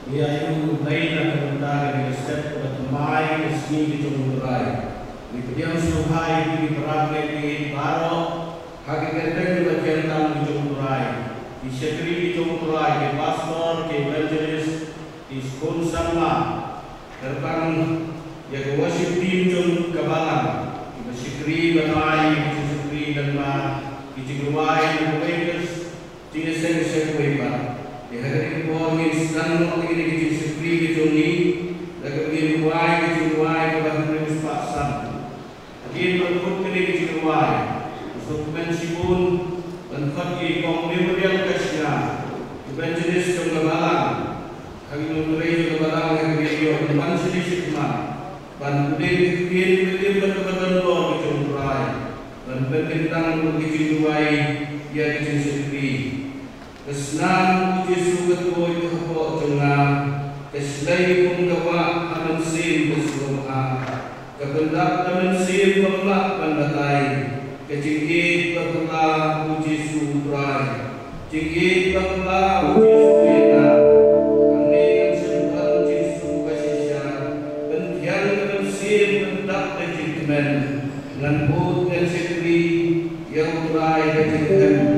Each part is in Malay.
ia itu lain akan mentara di step bertemai kesini di Jomulai. Di pediam suhai di beragam di Baro, hakikat di bagian tamu di Jomulai. Di sekri di Jomulai, di pastor, di evangelist, di sekolah sama, terkang ya worship team Jom Kabalan. Di sekri bertemai, di sekri dan di Jomulai, di Wakers, di sen Waker. Di hari ini kami sedang mengalami kecil sekri kecil ni, lagu ini kecil kepada mereka pasang. Lagi berikut kini kecil untuk mensibun dan kaki kaum memorial kasihnya, evangelis Jomgabalan, kami memulai Jomgabalan yang beliau teman sedikit mah, dan kemudian betul berkebetulan luar Jomgabalan dan berkentang kecil dia kecil sekri. Kesenang Yesus ketua itu hapok jengah, keselai pun kawa aman sim berselama, kebendak aman sim berlak bandatai, kecingit berkela Yesus berai, cingit berkela Yesus bina, angin sentuhan Yesus kasihnya, bentian aman sim bendak kecingmen, dengan put dan sekri yang berai kecingmen.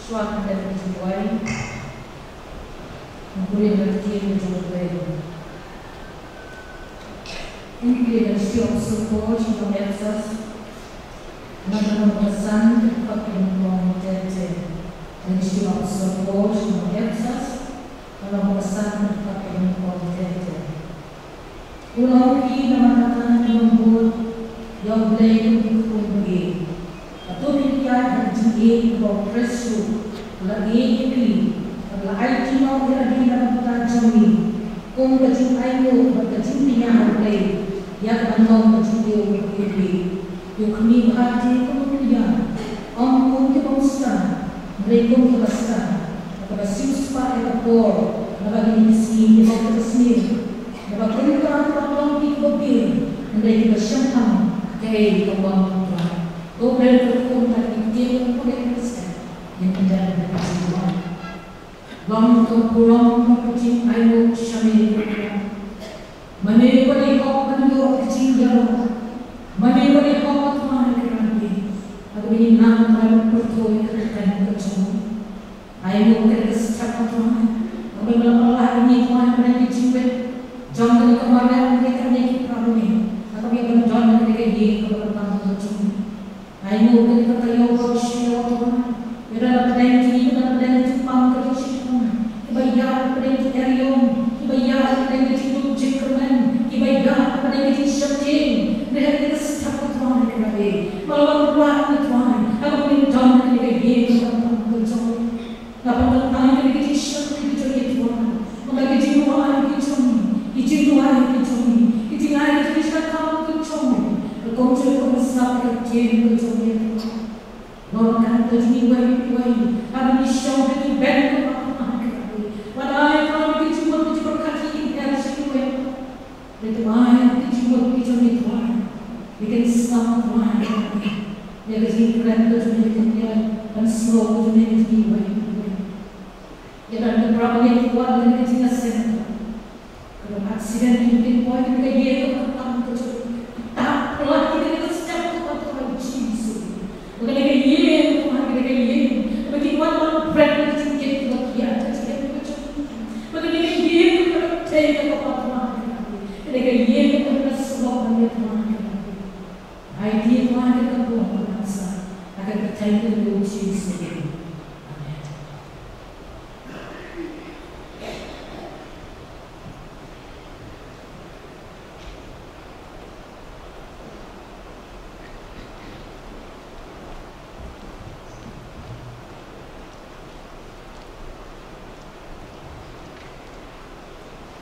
suatu dari jiwai, mungkin berarti menjadi ini dari siapa support yang bersas, nama pesan tempat yang mau terjadi dari siapa support yang bersas, nama pesan tempat yang mau terjadi. Ulang nama kata lembut yang boleh dikunjungi. Atau kita berjumpa dengan Kristus, lagi ini, lagi mau lagi dalam tajami, kau berjumpa itu berjumpa yang boleh, yang benar berjumpa ini, yang kini hati kemudian, kau kita mereka kita kita siapa yang kor, lagi miskin, kita miskin, kita perlukan orang kita berpikir, mereka bersyukur, kaya kebanggaan. Kau berkata tadi dia boleh besar yang menjadi kejiwaan. Bang kau pulang kecil ayo syamil kita. Mana boleh kau berdua kecil jauh. Mana boleh kau tuan kerana aku ini nama kau bertuah kerana kecil. Ayo kita setiap tuan. Kau Allah ini tuan berani kecil. Jangan kemarin kita ni kita ni. Aku yang jangan kita dia kau bertang kecil. Ayo kita tayo bersih Tuhan. Kita dapat ini dapat Jepang kerja Tuhan. Ibayar pada Erion, ibayar pada itu Jekman, ibayar pada itu Shakti. Mereka setiap Tuhan kita malam bulan Tuhan. Aku ingin Tuhan kita dia dapat kerja. Dapat Tuhan kita Shakti kerja Tuhan. Membagi jiwa kita, jiwa kita, jiwa kita kamu kerja. Konsep besar kecil kecil, orang kata jiwai, kami syau dengan band wadai kami cuma berkati dari jiwai, itu ayat jiwa kita ni Tuhan, bikin sama Tuhan, ya kasi keren tu jadi dan slow tu jadi jiwai, ya dan berapa ni Tuhan dan kita sen, kalau aksiden mungkin poin kita dia ketang tu. Pelah kita setiap Tuhan Yesus. Bukan kita ye Tuhan kita ye. Bagi orang berada di sini kita biar kita bukan kita ye kita cari kepada Tuhan. Kita ye kita semua dari Tuhan. Idea Tuhan kita buat bangsa akan percaya kepada Yesus.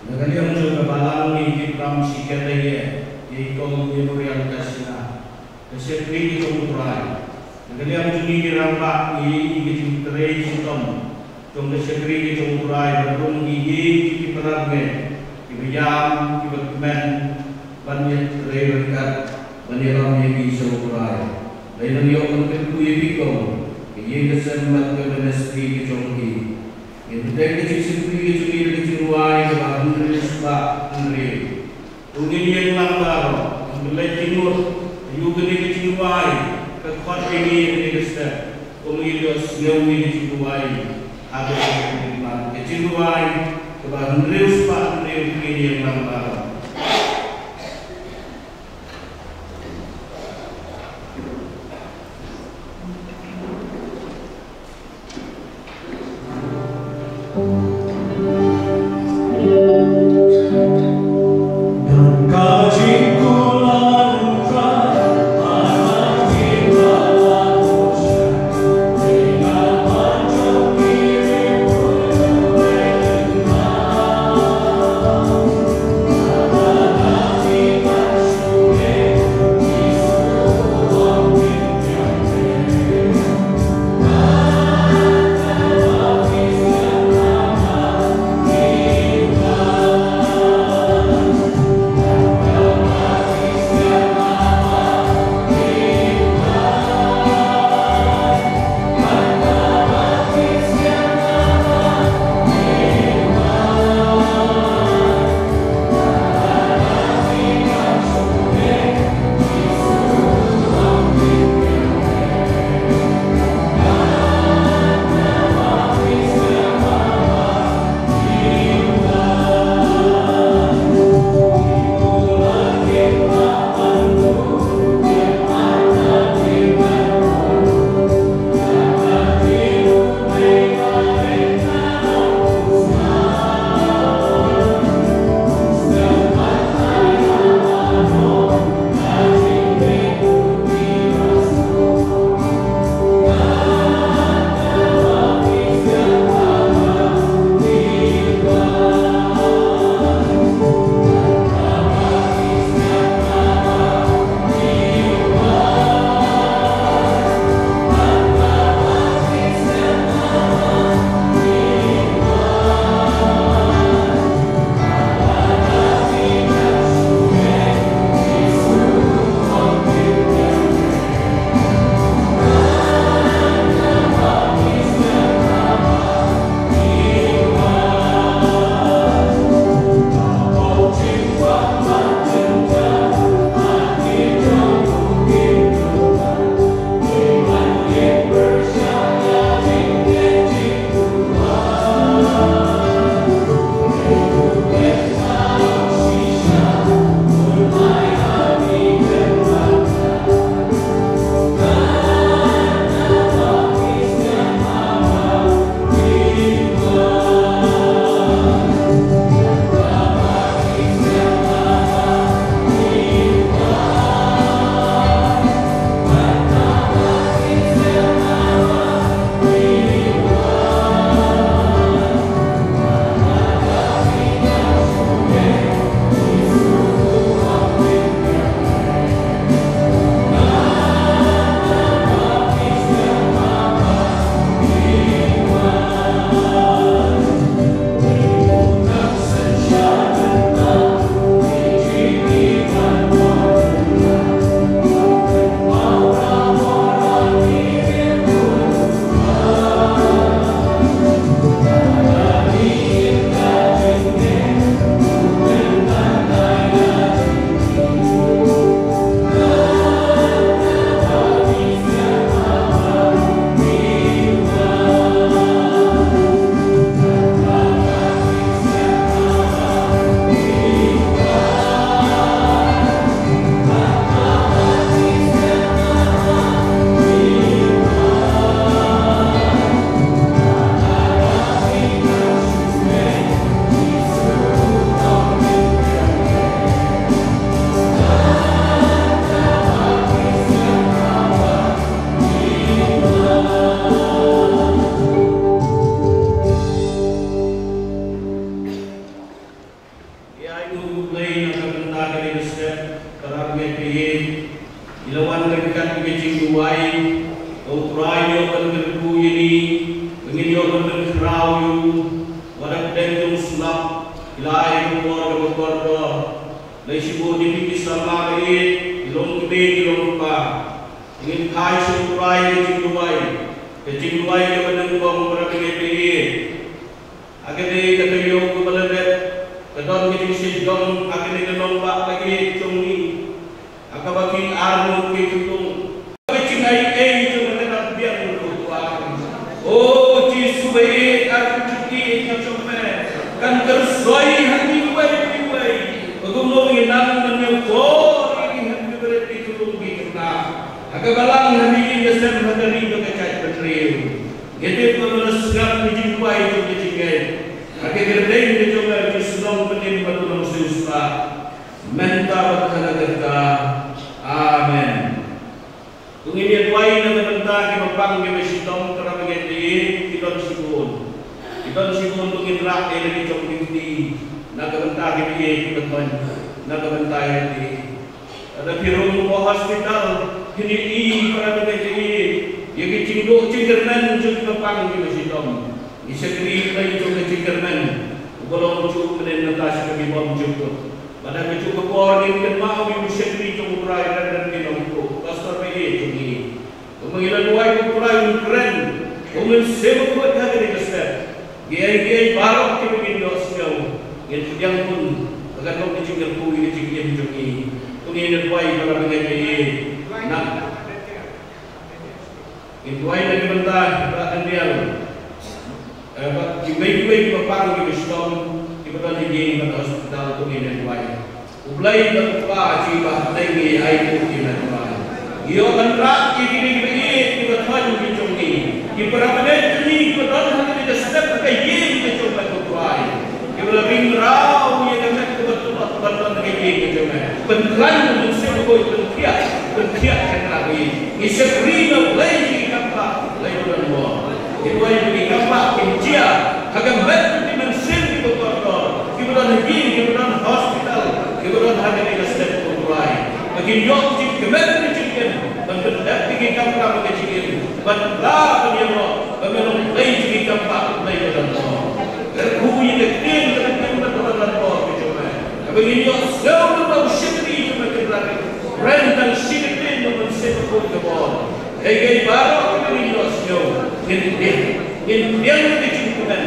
Nagaliang juga balang ni kita mesti kerja, ikut memorial kasihna. Kasih beri itu murai. Nagaliang juga ni rampak ni kita terai sitom. Jom kasih beri itu murai. Berun gigi kita perangge, kita jam, kita kemen, banyak terai berkat, banyak orang yang bisa murai. Lain yang mungkin kuih bikom, kita kesemat kemenestri kita jomki. Itu dari kecil itu dari jiwai ke bahagian sebab negeri. Tunggu yang langgar, mulai timur, juga dari jiwai ke kota ini dari step. Kemudian sejauh ini jiwai ada yang jiwai ke bahagian sebab negeri yang langgar. para pengen ilawan dekat dengan duai utrai yo berku ini ingin yo berkerau wadak dan sulap ilai keluarga lai sibu di kisah ilong kebe ilong pa ingin kai utrai kecing duai yo berku para pengen agade katayo ko baladet kadon kiti sidong agade lomba lagi cumi akabaki arno kitung kecing ai itu mengenal biang lupa oh ci subai aku cuti cuma kan tersoi hati wai begumo inang menyuko ini hati berarti tulung kita akabalang hati yasem hadari bekacai betriu gede pemeraskan menjumpai itu kecinggai akhir gerdeng dicoba disenong penin batu suspa menta berkata kita amen tungin tuai na menta ki mapang ki mesitong tara magenti idon sibun tungin rak ele di chokti na kabenta ki biye ki beton na kabenta ki ada pirung mo hospital hini para magenti yagi cingkerman juga pang di mesitong isegri lagi juga cingkerman ukolong cukup menen natas kami bom cukup pada cukup orang yang mau di isegri cukup rai dan minum pastor pegi cukup mengilan wai kurai keren umen sebab buat hati di kesep giai barok kita begini dosnya yang pun akan kau cingker pui di cingker cukup tungin wai para begini nak itu ay nagbanta beratan dia ibay papang ibistom ibatan higing pada hospital tu ni tuai ublay berpa ciba tinggi ay putih tuai iyo kanrak kini ibatan hijong ni ibarapanet ni ibatan hati kita sedap kaya hijong tuai ibulabing raw ia dekat betul-betul bantuan higing hijong pentelan manusia koi pentia kenali isyakrina lagi lain mo iway bagi kampak kinjia hagam betul dimensin di doktor kiburan higing kiburan hospital kiburan hagam di step kulturai bagi yok jik kemen cikin bentuk tinggi kampak bagi cikin bentuk penyemo pemeluk lain jik kampak lain dalam mo terkuyi dekin betul-betul mo kecuma bagi yok selalu tahu syekri cuma keberadaan rentang syekri memensin kulturai Hei baru kita lihat yang lagi cimpunan,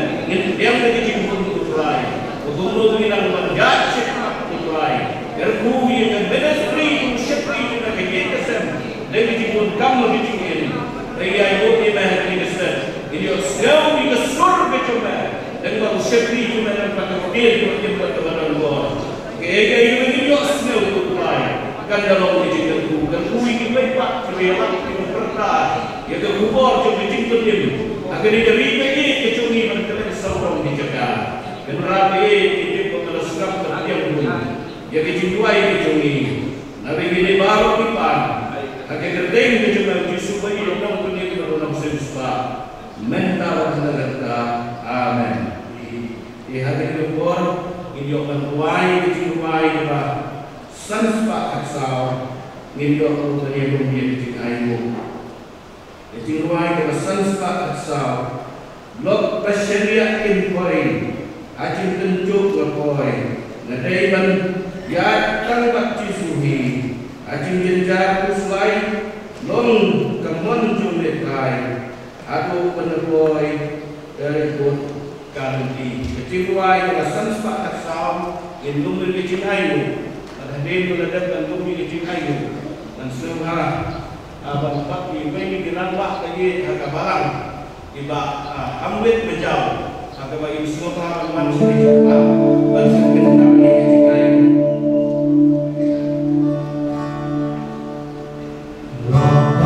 yang lagi cimpun kulturai. Untuk mengenal manjat sepak kulturai. Terkuyi dan benefri, syekri kita kerja sem. Lagi cimpun kamu lagi cimpun. Hei ayo di mana kita sem. Ini sekarang kita surga cuma. Dan kalau syekri cuma yang pakai hotel kita berkebaran luar. Hei ayo ini sekarang kulturai. Kan dalam digital tu, kan kui kita pak terlihat kita perta, ya ke kubur jadi cinta dia. Agar dia ribet kecungi mereka seorang dijaga. Kenapa kita pengelaskan terdiam pun, ya kecintuai kecungi. Nabi ini baru pipan, agar gerdeng kecungan supaya orang punya orang semesta mental kita. Amen. Di hari kubur ini orang tuai kecintuai kita. Sans pak aksau ngindo ko tanya bumien jing ayo jing ruai ke sans pak aksau lok pasyaria inquiry ajing tenjuk lapoi nadai ban ya tang bak cisuhi ajing jenjar kuslai long kemon jumet kai aku penepoi dari bot kanti jing ruai ke sans pak aksau indung ke jing ayo Hadin meledak dan bumi kecil kayu dan semua abang pak ini dirambah lagi harga barang tiba ambil menjauh harga bagi semua orang manusia juga bangsa kita ini kecil kayu. Oh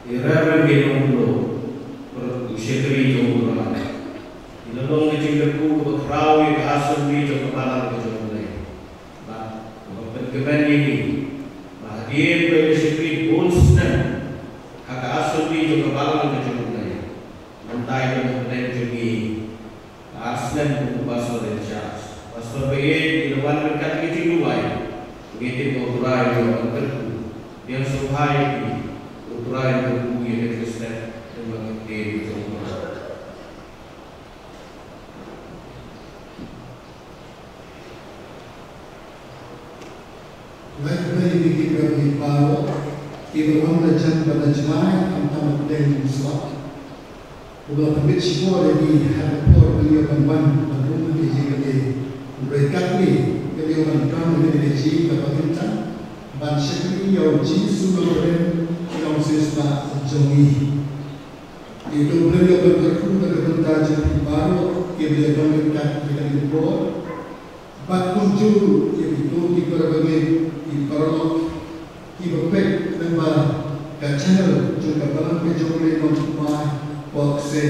Irarang Genomlo, Ushekri Jomura, Ilong the Chingaku, Krawi, Asun Beach of Kapala Jomule, but Gavani, Mahdir, Ushekri, Bolston, Hakasun Beach of Kapala Jomule, Montai of Benjamin, Arslan, Pastor and Charles, Pastor Bayet, in the one with Catholic Dubai, getting over Ryan, the Sohai. Ukuran buku yang Kristen dan mengerti Jomura. Baik-baik bikin bagi Paro, ibu orang jan pada jemaah antara dan Islam. Ulah pemit semua lagi hadapor beliau banban bangun di sini mereka ni beliau bangun di sini kepada ban sekali yang jisu berben yang sesma jongi itu beliau berterus dengan jadi baru ia beliau mengatakan dengan impor bat kunjung itu di berbagai di perlok di berbagai member ke channel juga dalam kejauhan nomor boxe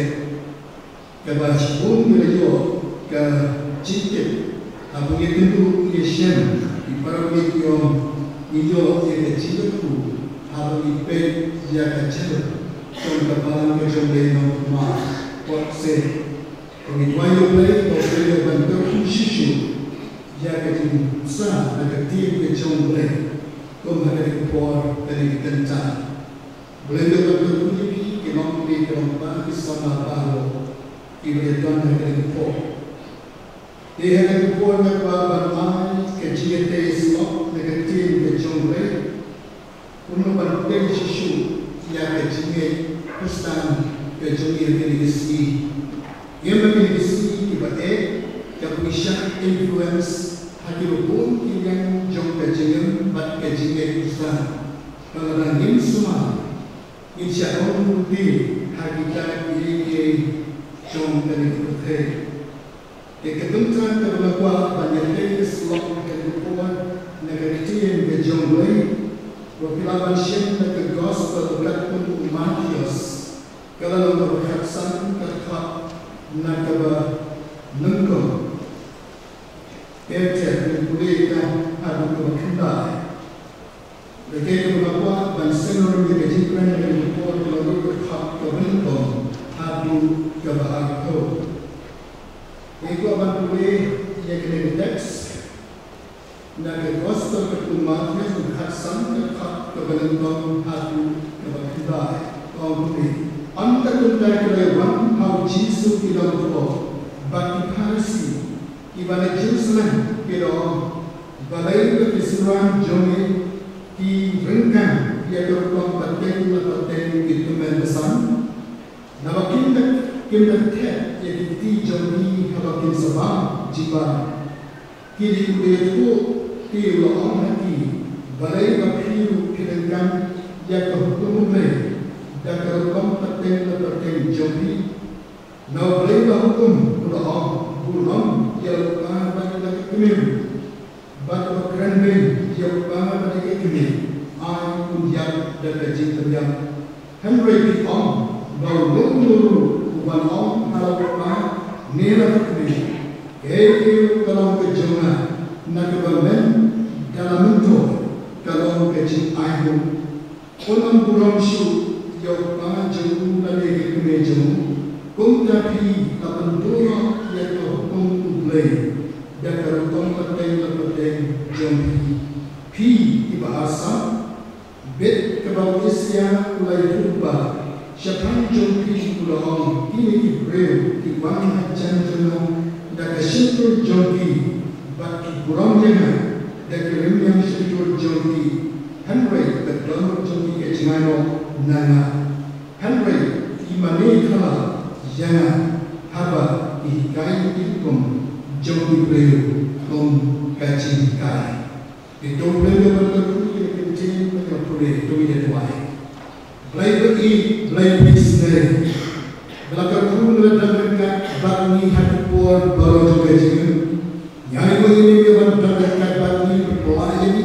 ke bahasa beliau ke cincin apa itu Asian di berbagai Iyo yang kecil itu harus dipel jaga cedera untuk kepala kejadian normal. Waktu pengituan play atau bantu sisyu jaga tim besar agar tim kejadian kau ada ekor dari kencang. Boleh bantu ini kita beli kelompok sama baru kita tuan ada ekor. Dia ada ekor mereka bermain kecil tersebut. Negatif kejadian, untuk bantuan sisyu yang kecil, pusat kejadian delegasi, yang delegasi ibadat, kepunyaan influence, hati pun yang jom kejadian, bat kejadian pusat. Kalau angin semua, insyaallah mungkin hakikat ini jom kejadian. Kebetulan terlalu banyak Islam kejadian. Negatif kejadian, wakilaban syen ke gospel berkat Matius, kalau berkatsan terhadap nakaba nengko, kerja bolehkan ada berkendai. Begitu berapa ban senor yang kejadian yang berkuat melalui berkat hatu kebahagiaan. Ego aban boleh ia kena teks. Naga gospel ketumat Yesus haksan kekat kebalentong hatu kebahagiaan. Kau boleh. Anta kuntai kelewan hau Yesus tidak berdoa. Bagi Parsi, ibadah Jerusalem kira balai kekeseluruhan jomel di rengkan ia berkuang paten itu mendesan. Nama kita tet ia di jomel habakin sebab jiwa. Kiri udah ti ulang lagi balai berpiru kirengkan ia berhukum mulai dan berkuang paten jomel. Now beli hukum Quran bulan yang bagi lagi kemil, bagi kerana yang bagi kemil, ay pun yang dan kaji terjang. Henry Om, bau lulu uban Om kalau nela kemil, kau kalau kejongan nak bermen dalam itu kalau kaji ayam, orang bulan syu yang jauh lagi kemil jauh. Kung tapi kapantuyo yato kung ublay dakar kung pateng jampi pi ibahasa bet kabawesya ulay tuba siapang jampi ulahong kini Hebreu tiwang janjano dakashintur jampi baki burang yana dakarimyang shintur jampi Henry kadonor jampi kajingano nana Henry imane kala jangan haba ikai ikum jauh Hebreu kum kaji kai. Itu Hebreu berkata yang kecil berkata itu dia tuai. Belai bisnes. Belakang pun berdapat bagi hati pun baru juga jangan. Yang ini dia berdapat bagi pelai ini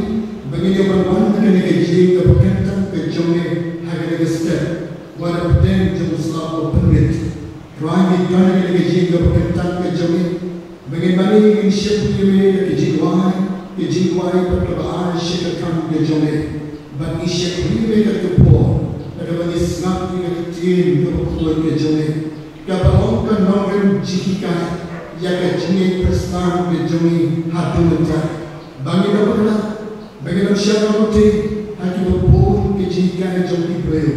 bagi dia berwan dengan kaji kepekantan kejauhan harga gestar. Walau petang jauh selalu penit. Ruang itu hanya keji keperkentan kejamin. Bagaimana ingin siapa yang kejiwai perkebaan syaitan kejamin. Bagi siapa yang kekepor, bagi senap yang kecil kepukul kejamin. Kebalongkan orang jihikai yang kejamin perstan kejamin hati mencar. Bagi dapat bagi siapa putih hati berpur kejihikai kejamin Hebreu.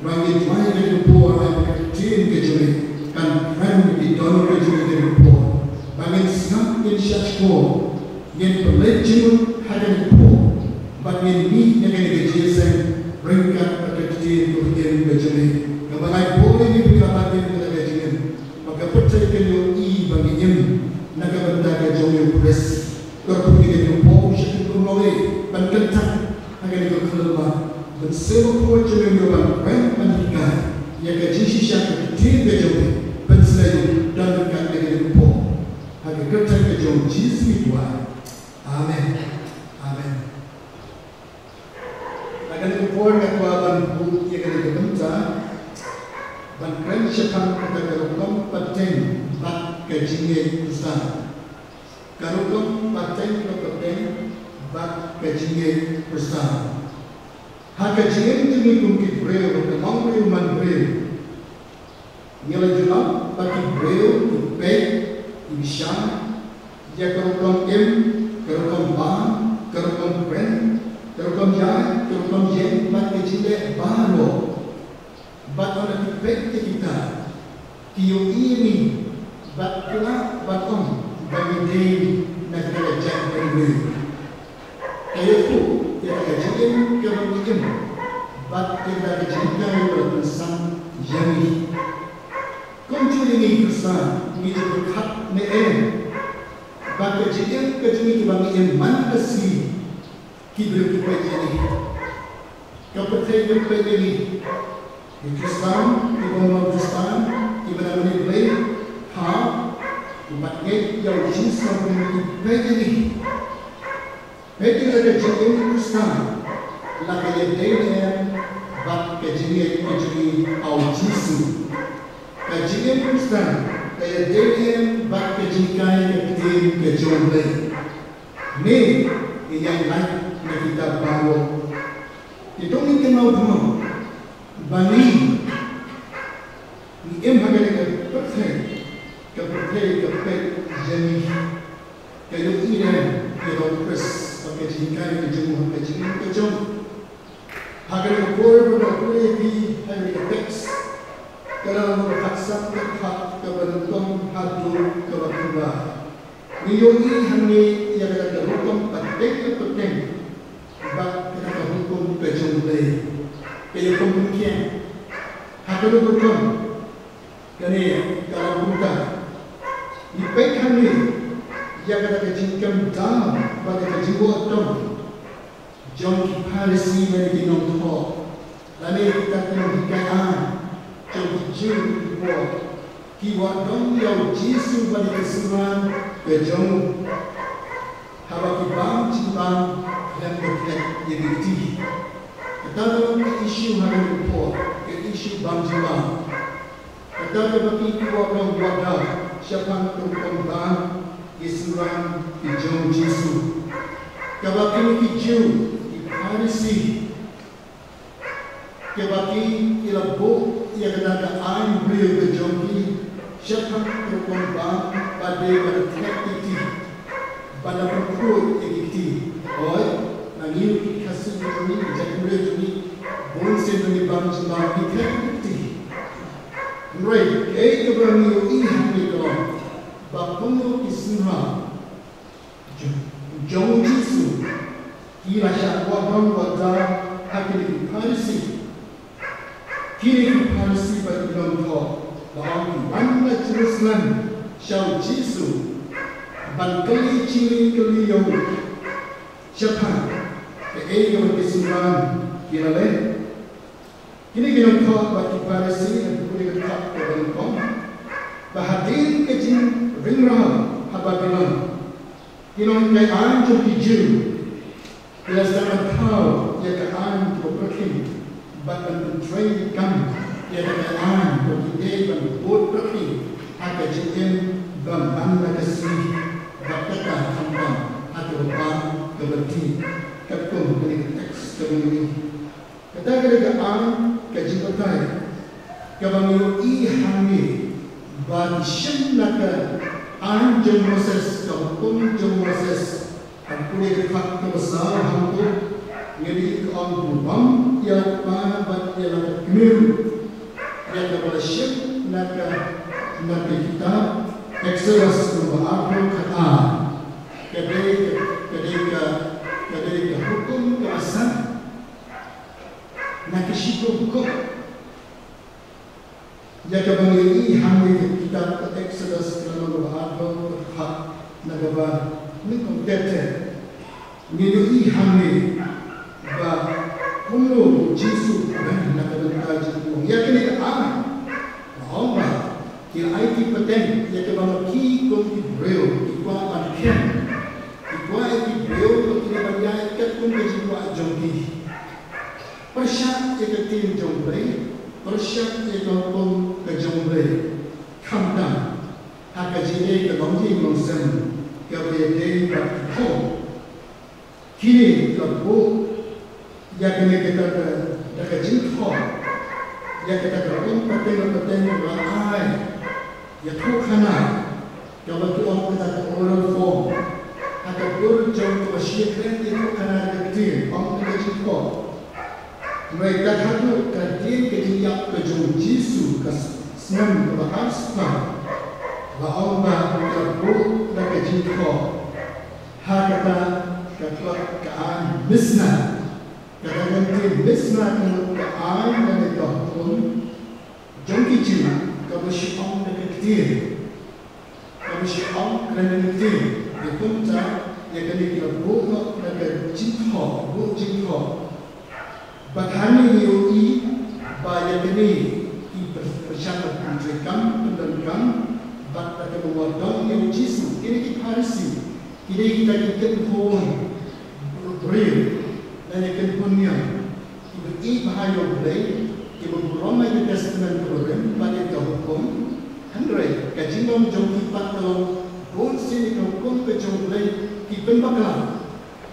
Ruang itu hanya kekepor yang kecil kejamin. Kan friend di donor juga dari pun, bagi senang insyaallah, yang berlejur hari pun, bagi ni yang kejian ringkat pada kejian kejian kejian, kebalai boleh ni berkata pada kejian, maka percaya kalau i bagi yang nak benda kejian yang pres, kerana kita pun syukur melalui penkentan agar kita keluar, dan semua kejian yang friend pendidikan, yang kejian sisa kejian kejian. Selain dan dekat dengan Paul, agar kita kejauh Yesus Tuhan. Amin. Amin. Agar kita Paul kekuatan bukti yang kita benca, bangkran syaitan kita kerukom pateng bat kejinge besar. Kerukom pateng bat kejinge besar. Hak kejinge ini mungkin Hebreu, berkembang man Hebreu. Nilai jenak bagi Hebreu, Ibek, Ibishan, dia kerukom kerukom ban, kerukom pen, kerukom jai, kerukom jen, bat kecil baru, bat orang Ibek kita, tiup ini, bat kelak, bat bagi dia nak kerja Hebreu. Kaya tu, dia kerja kerukom bat kita kerja berpesan jami. Kunci ini besar, ini berkat neem. Bagi jadian kejadian bagi yang mana kasih kita berjaya ini. Kepercayaan berjaya ini. Di Kristen, di bawah Kristen, di mana boleh hak, umatnya yang jenis yang berjaya ini. Bagi kejadian Kristen, lagi yang dia bagi kejadian awal Yesus. Kajian Kristen, kaya dilihat bak kajian ketim kejolai. Ni yang lain nak kita bawa. Itu ni kenal dulu. Bani, ni em hanya teks kalau berkasam kehat kebentuk hadu kebakuba niyoi hangi yang ada hukum penting bak kita hukum kejumlah kaya pemungkian hadu hukum kani kalau buka ipek hangi yang ada kejingkam dalam pada kejiwa dom jom kiparisi bagi nongko lalu kita kena hikayat jom hijau dibuat kiwa dom yang jisu bagi keseluruhan kejom hawa kibang cibang dan berkait yang diti kita dalam ke isu hari dibuat ke isu bang cibang kita bagi kiwa dom wadah siapa terkembang keseluruhan kejom jisu kabaki hijau Parisi kebaki ilabu yang ada ain beliau berjongki siapa terkembang pada berkreativiti pada perkut ekiti oi nangi kasih ini jadi beliau ini bonsen ini bangsa bangsa kreativiti mereka keberanian ini mereka bapungu isnah jong jisu kira syakwa dong wajah hakili parisi kiri parisi bagi nongko lawan mana Jerusalem syau Jisu bangkali ciri keliyong siapa ke yang kesimpulan kira le kini nongko bagi parisi dan boleh tetap ke nongko bahadir kecil ringrah hababilan kinong kay anjo hijau bila sedang tahu ia keadaan berperkir, bahkan menteri kami ia keadaan berkir dan berperkir, agar jadian bambang kasih, bahkan hambang atau bang keberti, ketum dari teks kami. Kata keadaan kejibatai, kebangyo ihami, bagi syamlaka anjung Moses kampung jung Moses. Aku boleh dekat besar hampa jadi kaum bubam yang mana yang kemiru yang kepada syek nak kita Exodus beberapa kata kedai hukum keasal nak syukur hukum yang kebanggaan hamil kita Exodus beberapa hak negara ni kompeten ngidui hamil ba kumlo Jisu dan nakadanta jisu yakni ka Allah ki IT paten yakabang ki kom Ibreo ikwa anken ikwa Ibreo ko tinabaya kat kum jiwa jongki persyak yakatin jongbre persyak yakakom ka jongbre khamdam hakajine ka bangji monsem kemudian berkata, kini lagu yang kita dah jumpa, yang kita berlaku peteng ramai, yang terkena, kemudian kita oral form, atau berjumpa masyarakat yang terkena kecil, orang kita jumpa, mereka harus kajian kejadian kejadian Yesus kesenam berasal. Bahawa terbuat dan kejiko hakata keaan misna kadang-kadang misna keaan dan kehun jongki jiwa kebersyukur dan ketir kebersyukur dan ketir dipunca yang kena terbuat dan kejiko jiko bakhani yoi bayar ini bersama pendidikan pendidikan Bapak kemudian yang Jisu ini Parisi ini kita ikan pohon real dan ikan punya ibu bahaya boleh ibu beramai di testament program pada hukum Henry kajingam jom kipat kalau bon sini hukum kejom boleh kipen bakal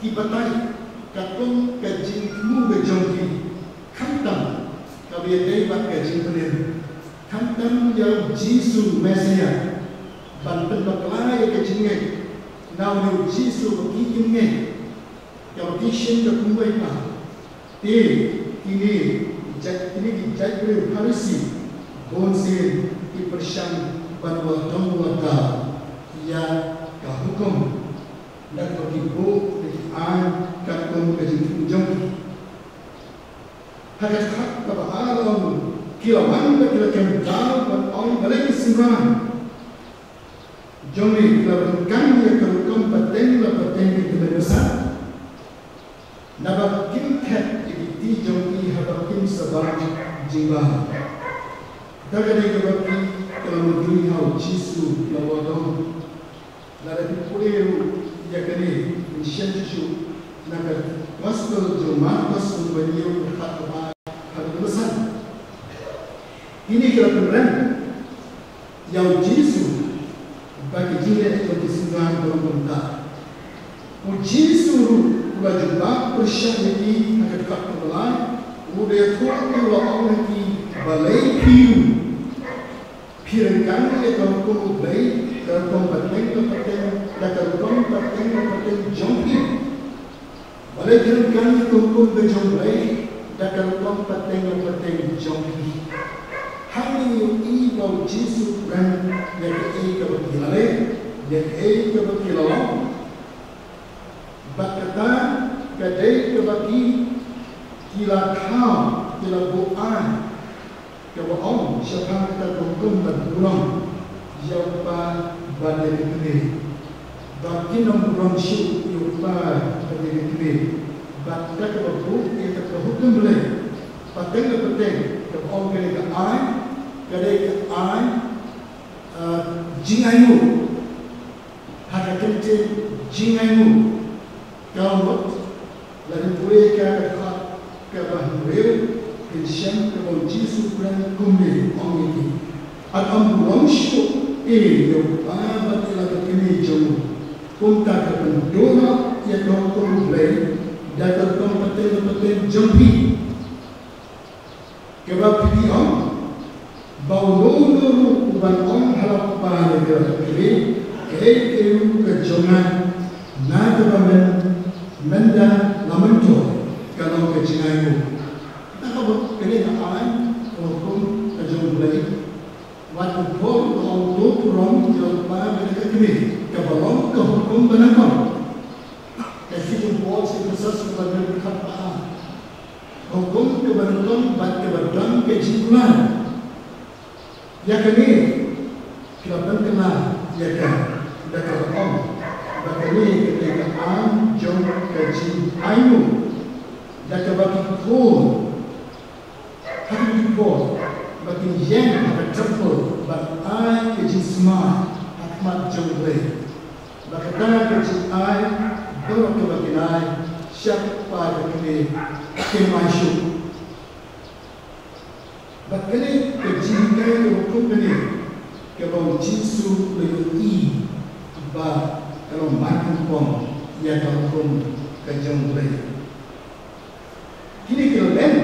kipatai katung kajing mu kejom ki kantam kabiya day bat kajing boleh kantam yang Jisu Mesia banten baklai kejingnya now Jisu begini yang kishin ke kumbai pa ini ini dijadikan Farisi, bonsin dipersyang bahwa tangwata ia kehukum dan berkibu dian katung kejunjung. Hakat hak kebahagiaan kilawan berkilakan jauh dan orang balik simpan. Jomli kilawan yang kehukum pateng di besar. Nabat kim tet di jomli habakim sebarang jiwa. Dagadi kebaki kalau dunia Yesus lawadong dari pulau yakni mensyenshu naga gospel Jumat gospel beliau berkata pada besar ini kalau keren yang Yesus bagi jiwa itu disengaja berbentak Yesus berjumpa bersyahidi naga kakak udah tua orang lagi balai piu Pirangkan ia kalau baik kalau pateng dan kalau pateng jompi. Balai pirangkan kalau berjompi dan kalau pateng jompi. Hanya ini bau Yesus dan yang kebetulan yang kebetulan. Berkata kadai kebaki kila kau kila buan. Kalau orang siapa kita hukum dan pulang, siapa badai kiri, bagi nombor syuk siapa badai kiri, bagi kalau kita hukum boleh, pateng kalau orang kiri ke ai, jingayu, hak kente jingayu, kalau lalu boleh ke bahagian Kristian kalau Yesus berani kumbi orang ini, atau orang syuk yang apa telah kini jauh, punta kependoa yang kau kumbi, dan kau pateng jompi, kebab pion, bau lulu uban orang halap pada kiri, kau kejongan, nak kebamen, menda lamanto, kalau kejengayu. Kalau kini akan hukum kejumlah, waktu pun untuk orang jumpa mereka kini kebalong kehukum benakon. Kasi jumpa sebenarnya sebagai berkata hukum kebenaran bagi kebenaran kejibulan. Ya kini kita kena ya kan, dah kebalong. Bagi kebenaran jom keji ayu, dah kebagi pun. Having before, but in yen of a temple, but I which is smart, have not jumbled. But a time which is I, don't go back in I, shut by the day, in my shoe. But can it be a company, about Jisu, little E, but around Michael Pong, yet on home, kajumbled. Kini kilo then.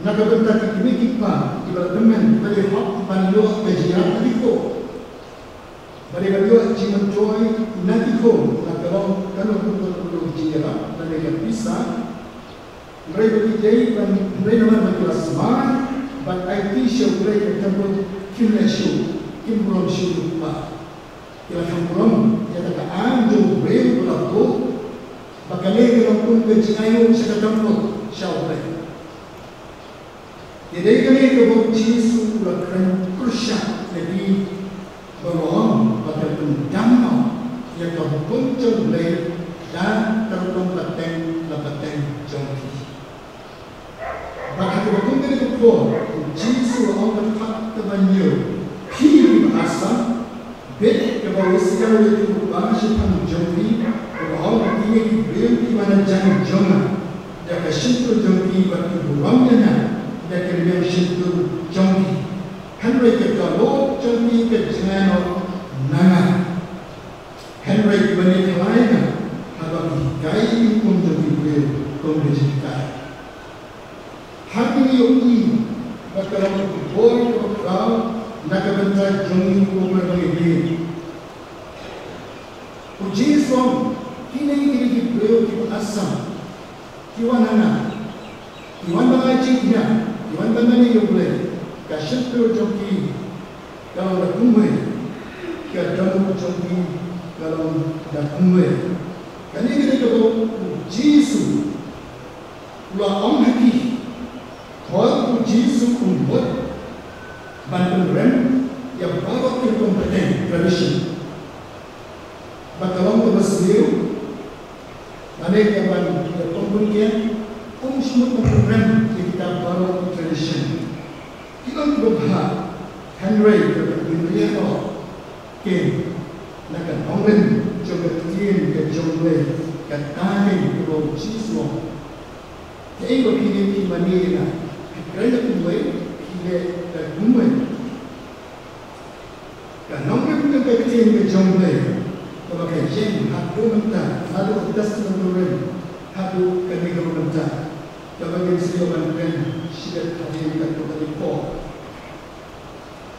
Nakabentak kini kita ibaratkan bagi hak panjang kejian tadiko, bagi bagi jiman joy natiko, kalau kita jiran bagi bisa, mereka dijai dan mereka nama kelas smart, but IT show mereka tempat kimia show, kimrom show apa, kita kimrom, kita tak anjung brave berlaku, bakal kalau pun kejian saya tempat show mereka. Jadi kami kebuat Yesus berkata kursa jadi berong pada pendamai yang terhukum jomblay dan terhukum pateng jomblay. Bahkan berhukum dari kepul Yesus orang berkata kebanyu pilih asam bet kebawa segala itu berubah siapa jomblay berong ini beliau di mana jangan jomblay dan kesimpulan jomblay bagi berongnya dan kemudian syukur jombi. Henry kalau jombi kejengan nanga. Henry bani lainnya abang kai pun jombi beliau kompetensi. Hari ini bakal boy kau nak bentar jombi pun berbagi. Uji som kini beliau kita asam. Kiwan nanga. Kiwan bagi Syeknya, di mana yang boleh, kasih joki kalau dah kumai, kadang joki kalau dah kumai. Kali kita kalau Yesus, ulah orang hati, kalau Yesus umur, bantu rem, yang bawa ke kompeten tradisi. Bakalang terbesar, mana yang bantu kompeten, semua program yang kita bawa ke tradisi. Kita berhak Henry berdunia ke nak orang coba tiada ke jomble ke tahan ke bawah Yesus. Jadi bagi mana nak kerana kumai kita kumai. Kan orang kita ke tiada ke jomble kalau kajian hadu mentah hadu atas orang hadu kami kalau mentah. Bagi siapa yang siap hadir kat kota Ipoh.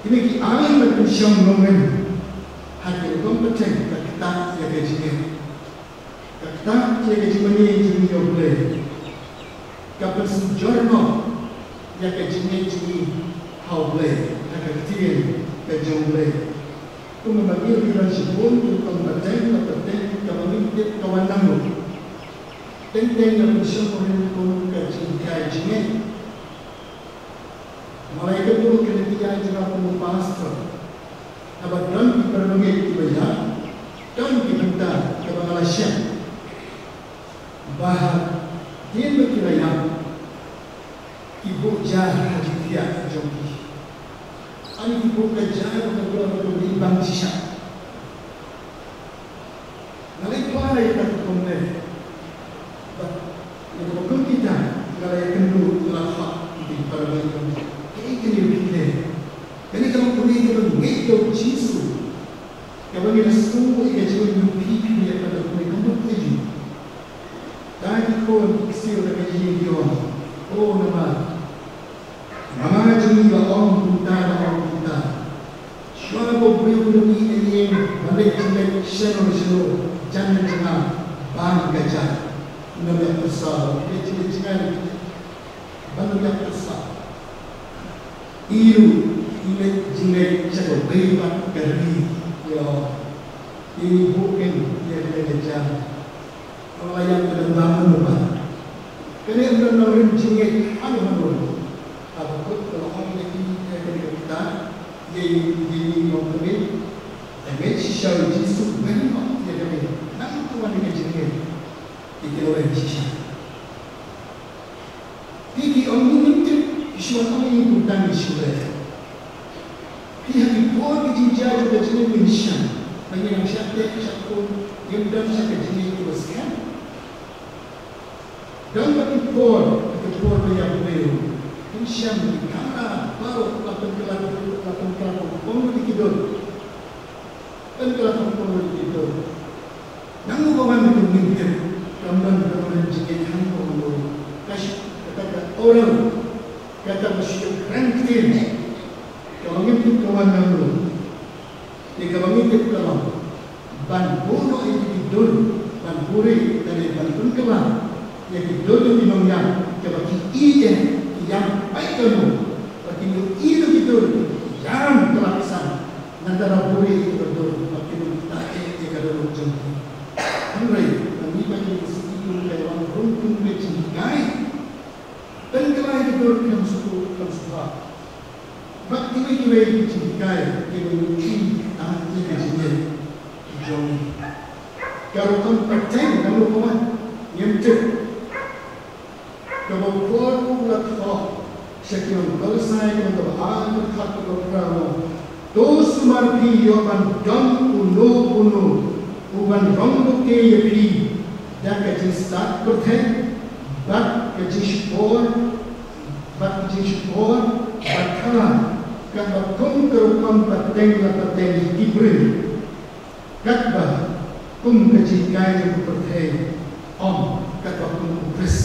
Ini kita akan bersiap dengan hadir kompeten kita yang kejian. Kita yang kejian ini juga boleh. Kapan sejurno yang kejian ini hau boleh. Kita kejian boleh. Itu membagi kita sebut kompeten kawan namu. Tentang yang bersiap dengan kajian. Malaikat dulu kena tiada juga pun pastor. Abang dan diperlukan dibayar dan diminta kepada Malaysia. Bahawa dia berkira ibu jah haji tiada joki. Ani ibu kerja untuk berimbang sisa. Malaikat mana yang tak komplain? Yang bukan kita kalau yang kendu telah hak di perbankan. Ini kita. Jadi kalau boleh kita mengejar Yesus, kalau kita semua kita jual mimpi dia pada boleh kamu pergi. Tadi kau siapa yang jadi dia? Oh nama. Nama jadi orang kita. Siapa boleh beri ini balik balik seno jangan bang gajah. Nabi besar, dia cakap, banu yang besar. Iru, ini jingle cakap beriman kerbi, ya. Ini bukan dia kerja. Orang yang berbangun rumah. Kerana orang jingle anu. Apa pun kalau orang ini kerja, dia mungkin, tapi sisa Yesus memang dia kerja. Namun Tuhan ini jingle. Kita orang sisa. Jadi orang itu isu apa yang bukan isu dia. Dia dibuat dijajah dengan jenis mission. Bagi yang siapa yang dalam siapa jenis itu sekian. Dan bagi buat yang beliau. Mission di mana baru lakukan pembunuh hidup. Dan lakukan pembunuh hidup. Namun orang itu mikir. Gambar jika kamu kasih kata orang kata masih ranking kalau itu kawan kamu di kawan itu kawan ban bono itu tidur ban puri dari ban pun kawan yang tidur di mana kalau ide yang baik kamu bagi itu tidur jangan terlaksana antara puri itu tidur bagi tak kalau jumpa Henry bagi segi dalam rumpun mencintai dan kalau itu dalam suku konsulat bagi kita mencintai kita mencintai ahli kajian jauh kalau kompeten kalau kawan yang kalau perlu lakah sekian bersai untuk anak hati kamu dos marpi yoban dan uno uban rambut keyepi dan kajian start berten, bat kajian sport, bat kalah, kalau kum pateng diberi, katbah kum kajian kajian berten, katbah kum kupres.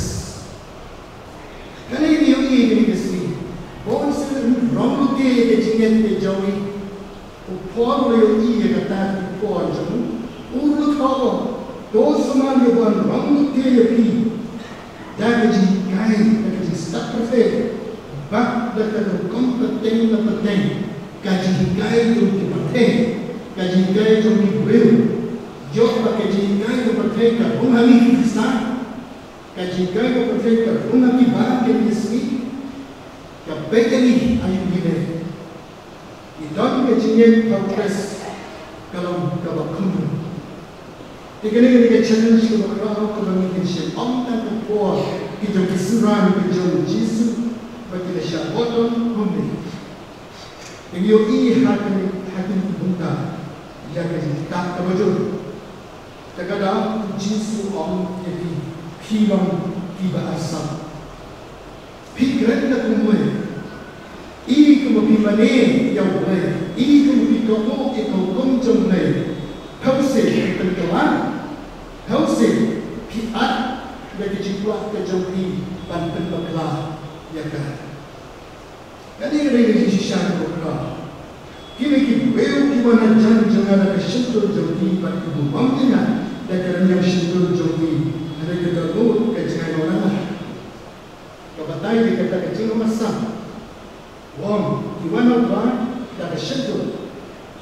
Karena ini kesini, bon sering rambut kajian kejawi, upor lagi kata upor jamu, urut kau. Dos semuanya bukan rambut dia pi, dah kaji kain, dah kaji start perfect. Bak dekat kompeten na peteng, kajikai tu di peteng, kajikai tu di beliau, jauh pakai kajikai tu peteng ka bungali Kristen, kajikai tu peteng ka bungali barang kemiskin, ka begini ayu gile, idon kajikai progress kalau kumpu. Ikut challenge kalau kalau kita siap amtan keluar kita kesuran kita Yesus bagi kita siap bodoh kumpi. Ini hakim bunta yang kita terwujud. Terkadang Yesus om jadi hilang tiba asam. Pikiran kita kumpi. Ini kumpi mana yang boleh. Ini kumpi kamu itu kumjom boleh. Hausi penjualan, hausi piat bagi jiwa kejauhi dan penbekal yang kan. Jadi ini sisa berkah. Kini beliau gimana jangan kesentuh jauhi bagi ibu bangkina dan kerana kesentuh jauhi ada kita lut kejangan orang. Kebatai dikata kecil masa. Wong gimana bang dah kesentuh.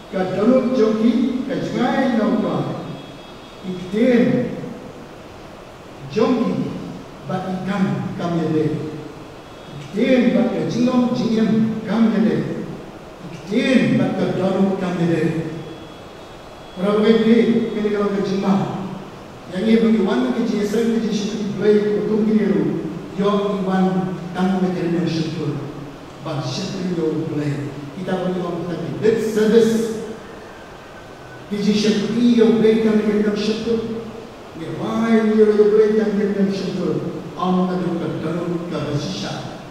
Kadang joki kajai nauka ikten joki bat ikam kamyade ikten bat kajilom jiem kamyade ikten bat kadang kamyade orang ini kini kalau kejima yang ini bagaimana kejelasan kejelasan baik untuk kiriru yo iwan tamu menjadi syukur bat syukur yo baik kita boleh mengatakan that service Kiji syakri yang berikan kita syukur. Yang yang berikan kita syukur. Allah juga dalam kebersisah.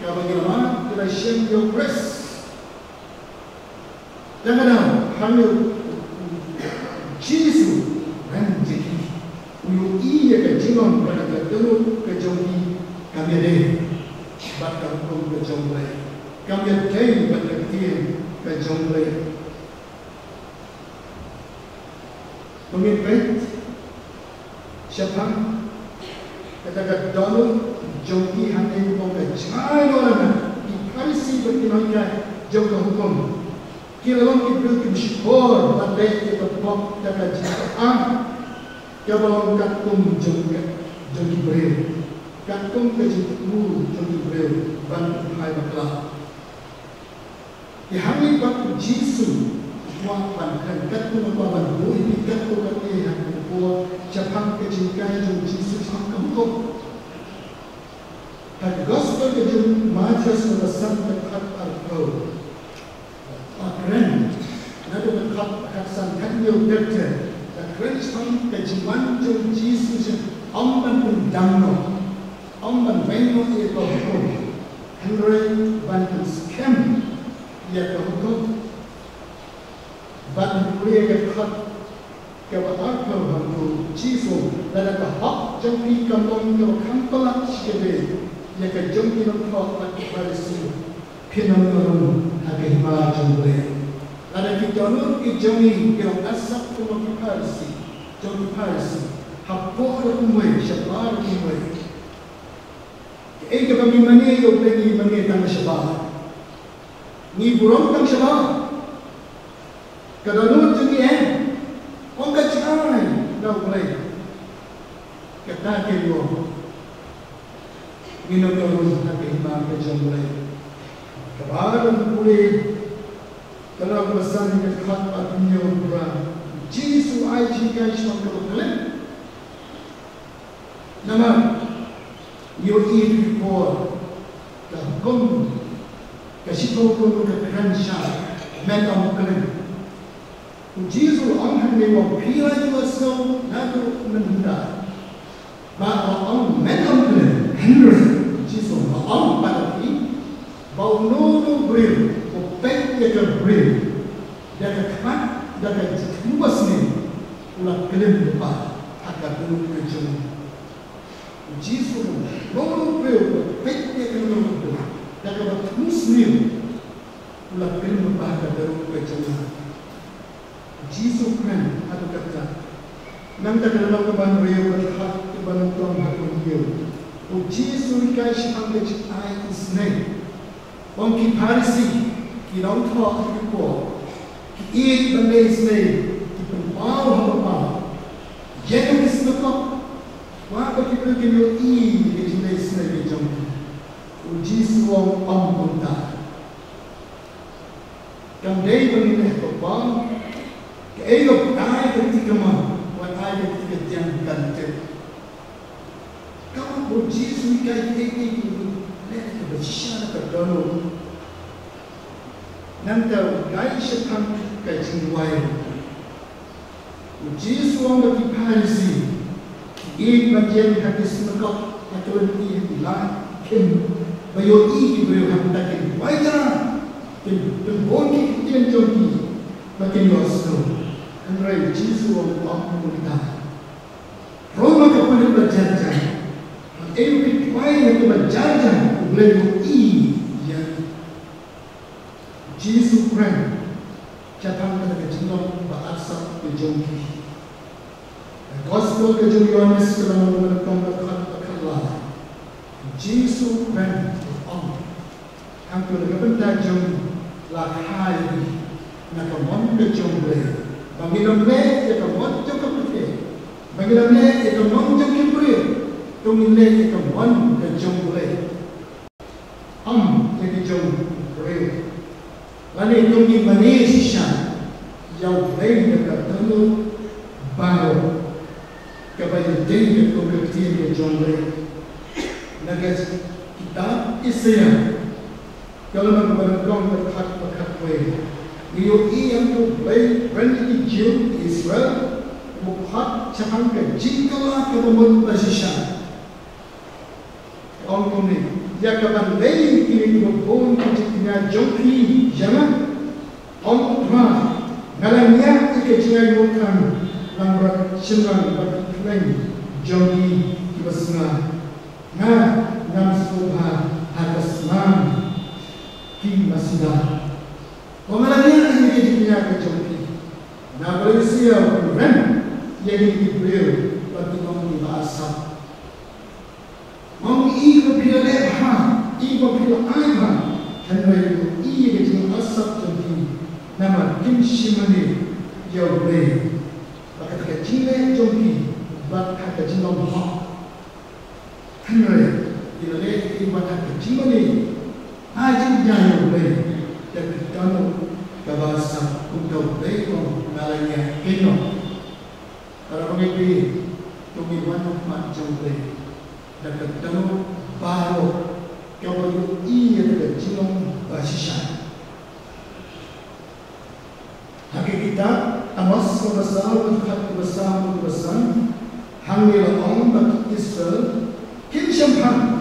Bagaimana kita syukur yang pres. Jangan hanya Yesus dan jadi. Uyu iya kejiman pada dalam kejauhi kami ada. Bahkan pun kejauhi. Kami ada pada kejauhi. Pemimpin siapa katakan dalam joki hanya hukum jangan orang diparisi bertindak joki hukum kalau kita bersyukur pada kita pok dapat jika kalau katum joki beriu katum kejitu joki beriu bantu hai bakla yang waktu Yesus Tuhan kan katu kawan boleh dikatu kata yang kuat Jepang kecintaan jom Yesus angkat hukum. Dan gospel kejun majas merasan dekat arko. Akren, nado dekat aksan kanyo dekter. Akren sang kejiman jom Yesus amban undangno, amban wengo itu hukum. Henry bantu scam ia hukum. Ban kuliah dekat kepada hantu Yesus dan hak jompi kampung ke kampung sikit yang ke jompi nampak lagi parisi pinang agama jompi. Ada kita nur jompi yang asap tu parisi jompi parisi hapor kumai syabbar kumai. Ega bagi mana yang bagi mana tang syabbar. Ni burung tang syabbar. Kalau nur jadi orang kacau, dah boleh. Kata kau, minum orang tak iman kacau boleh. Kebaran boleh. Kalau bersama dengan khat dunia orang, Yesus aji kacau kalau boleh. Nama, you eat before. Kau, kasih kau kerana mental kalian. Yesus orang yang pilih masuk lalu menunda. Bahawa orang mengambil Henry Yesus orang pada ini bahawa nuru beriu, opek yang beriu, dan kemat dan kembas ni ulah kelim lepas agar nuru kejun. Yesus nuru beriu, opek yang nuru dan kemat kembas ni ulah kelim lepas agar nuru kejun. Yesus kan ada kata, nanti dalam keban riau berhak keban tuan hakun riau, O Jesus kai shang ke ai isne. Bang ki parisi ki rong tho ki ko. Ki eat bande isne ki pau ha pa. Yen ki isne ko. Wa ko ki ko ki yo I ki jine isne ki jong. O Jesus wong om ta. Kam dei bang ne ko bang. Ke ai ko ai ko ti kama. Wa ai ko ti ke jang kan te. Kamu Jesus kai teki let ke bersihkan ke dalam. Nanti kai syaitan kai jiwai. Jesus orang bagi parisi. I bagian hadis mereka atau ini hilang kim. Bayo I beri hamda kim. Wajah kim berbonki kian jogi bagi Yesus. Andai Jesus orang mampu kita. Roma kepada berjanji. Every time you berjanji, boleh I yang Jesus Christ catang pada kejadian bahasa kejongki. Gospel kejadian Yohanes dalam menekan berkata Jesus Christ on. Angkut kepada jong lahai nak mon kejong boleh. Banginom le ia mon jong keputih. Banginom le ia mon jong keputih. Tumile ke one ke jong boleh. Ke jong boleh. Lalu tumi Malaysia yang boleh dekat telu baru kepada dia konkretin ke jong boleh. Nagas kita Islam kalau berkong berkat boleh. Dia yang tu boleh berani Jew Israel bukan cakap ke jikalau kemudian Malaysia. Orang kami, ya kapan lagi ini berbun ketika jompi jangan orang tua ngalamnya ketika bukan lambat senang bagi kalian jompi kibasna, ngam subha harus nam kimasida. Pengalamnya ini ketika jompi, na Malaysia bukan yang dibeli bagi kami bahasa. Mau I bila leha, I bila aiba, henry I kecil asap jompi, nama Kim Shimani jauh boleh. Bakat kecil jompi, bakat kecil lomba. Henry bila leha I bakat kecil ni, aja jauh boleh. Dan kamu kabasa untuk lekong nalanya keno. Kalau begitu, kami wanita macam boleh. Dan ketemu baru kepada ia terjun basishan. Hakikat amas besar besar hamil orang bagi Israel kimshampan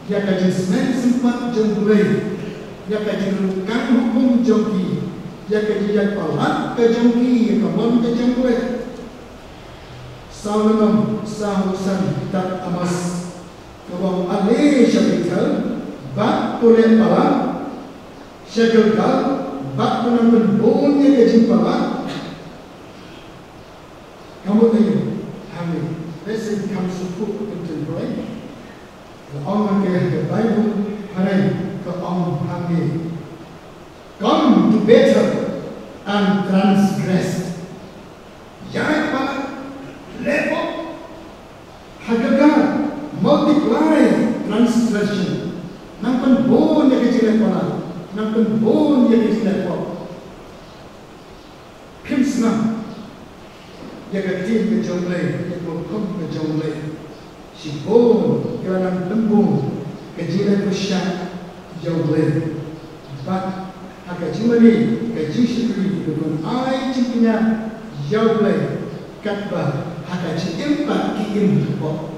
ya kajian sempat jomblay ya kajian kan hukum jomki ya kajian palat kejomki ya kawan kejomblay sahabat sahusan tak amas kalau alih syarikat, bak boleh palang, syarikat, bak menambah bonnya kejimpalan. Kamu tahu, kami, lesson comes to put into brain. Orang ke Bible, hari ke orang kami, come to better and transgress. Jangan palang, lepas, hagakan. Multiply transgression. Nampak bon yang kecil lepas, nampak bon yang kecil lepas. Kimsna, yang kecil kejomlay, yang berkom kejomlay. Si bon kerana lembung kecil lepas jomlay. But agak cuma ni kecil sekali dengan air cipnya jomlay. Katba agak cipim pak kim lepas.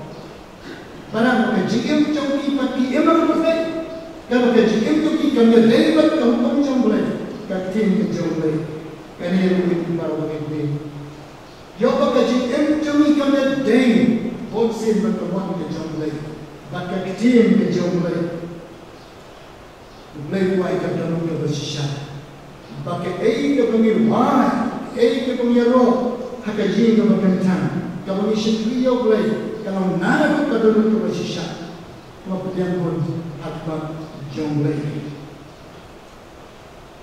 Para kejim jomki pati emang boleh. Kalau kejim jomki kami lebat kampung jomblay, katin jomblay, kami rugi baru begini. Jauh kejim jomki kami deng, boleh berkawan jomblay, baka katin jomblay. Boleh buat dalam kebersih. Baka kami wah, kami roh, hakajin kami kentang, kami syukriya boleh. Kalau nara kadang kebersih, kemudian pun akbar jonglei.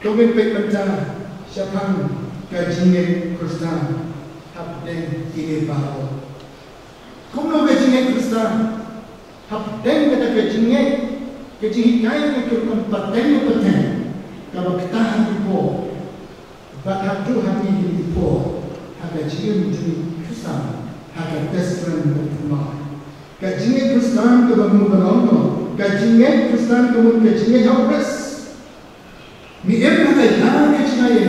Kawin pek benda siapang gajinya Kristen habdeng ini baru. Kumno gajinya Kristen habdeng kata gajinya kaya ikut pateng pateng. Kalau kita hati po, bakat tu hati po, hati jiwa menjadi Kristen, hati Kristen bertumbuh. Gajinya Kristen kebangun berlalu, gajinya Kristen kebangun gajinya jauh beres. Miem hati jangan gajinya.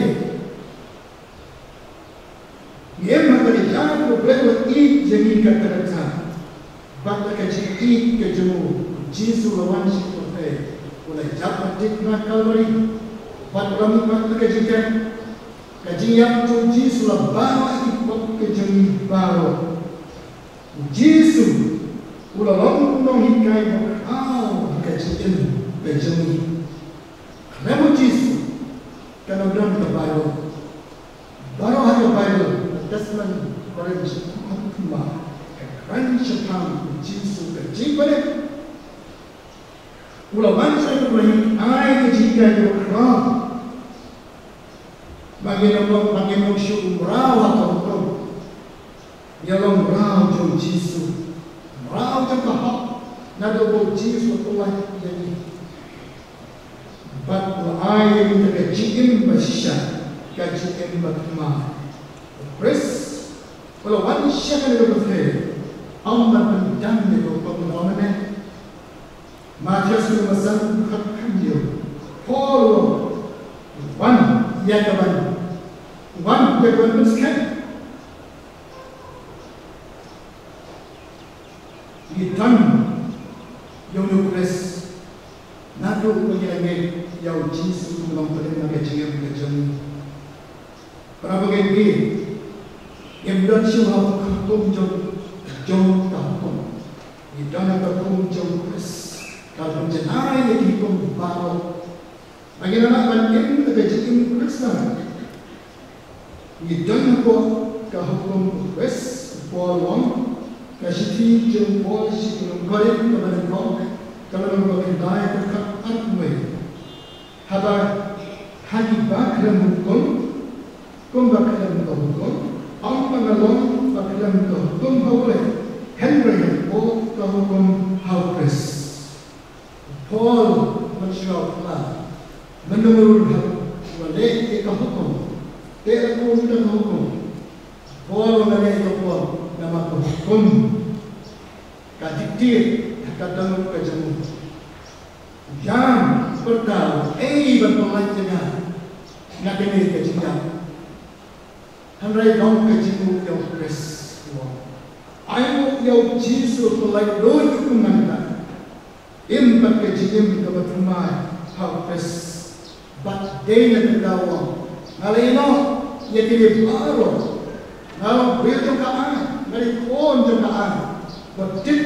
Miem hati jangan berbuat i jadi kata kata. Bakat gajinya i kejemu, Yesus lawan siapa? Oleh jabat dikmat Kalvari. Buat kami buat kejikan, kejian tu Yesus bawa ikut kejeng baru. Yesus ulang hikai berkau kejian kejeng. Kenapa Yesus? Karena dalam kebaru, baru hari baru, dasman baru cuma kerana sepang Yesus kejeng pada. Ulang saya berlari ai kejikan berkau. Bagaimana syukur merawat orang, yang merawat jom Yesus, merawat jom kahak, nado bol Yesus tuai jadi. Bat ai kita kejim bersya, kejim berkemah. Pres, kalau wansya kan itu betul, amat berdam itu pengalaman. Matius bermasan khamdio, Paul, one Yakaban. One miskin. Hitam yang lukres, nado pengirangan yang Yesus mengampuni magacanya magacanya. Para bagai yang bersyukur hukum jom hukum. Hitam hukum jom lukres. Kalau penjenai yang hukum baru. Bagaimana banding magacanya Kristen? Idon ko kahukum wes polong kasih jom pol si belum korek kepada kau kalau kau kendai berkat anwe haba hagi bakram hukum kum bakram hukum am pangalong bakram hukum haule Henry pol kahukum haupres pol mensyukurlah menurut wale kahukum Tera pun dan hukum, pol mengenai hukum, nama hukum, kadiktir, kadang kejemu. Jam bertahu, berpelajaran, nak ini kejadian. Henry dong kejemu yang pres. Ayo yang Yesus pelai doi kumanda, impak kejadian kebetulan hal pres, bat dena kedawang. Alino, ia kini baru. Kalau beliau kaan, dari pon kaan, betul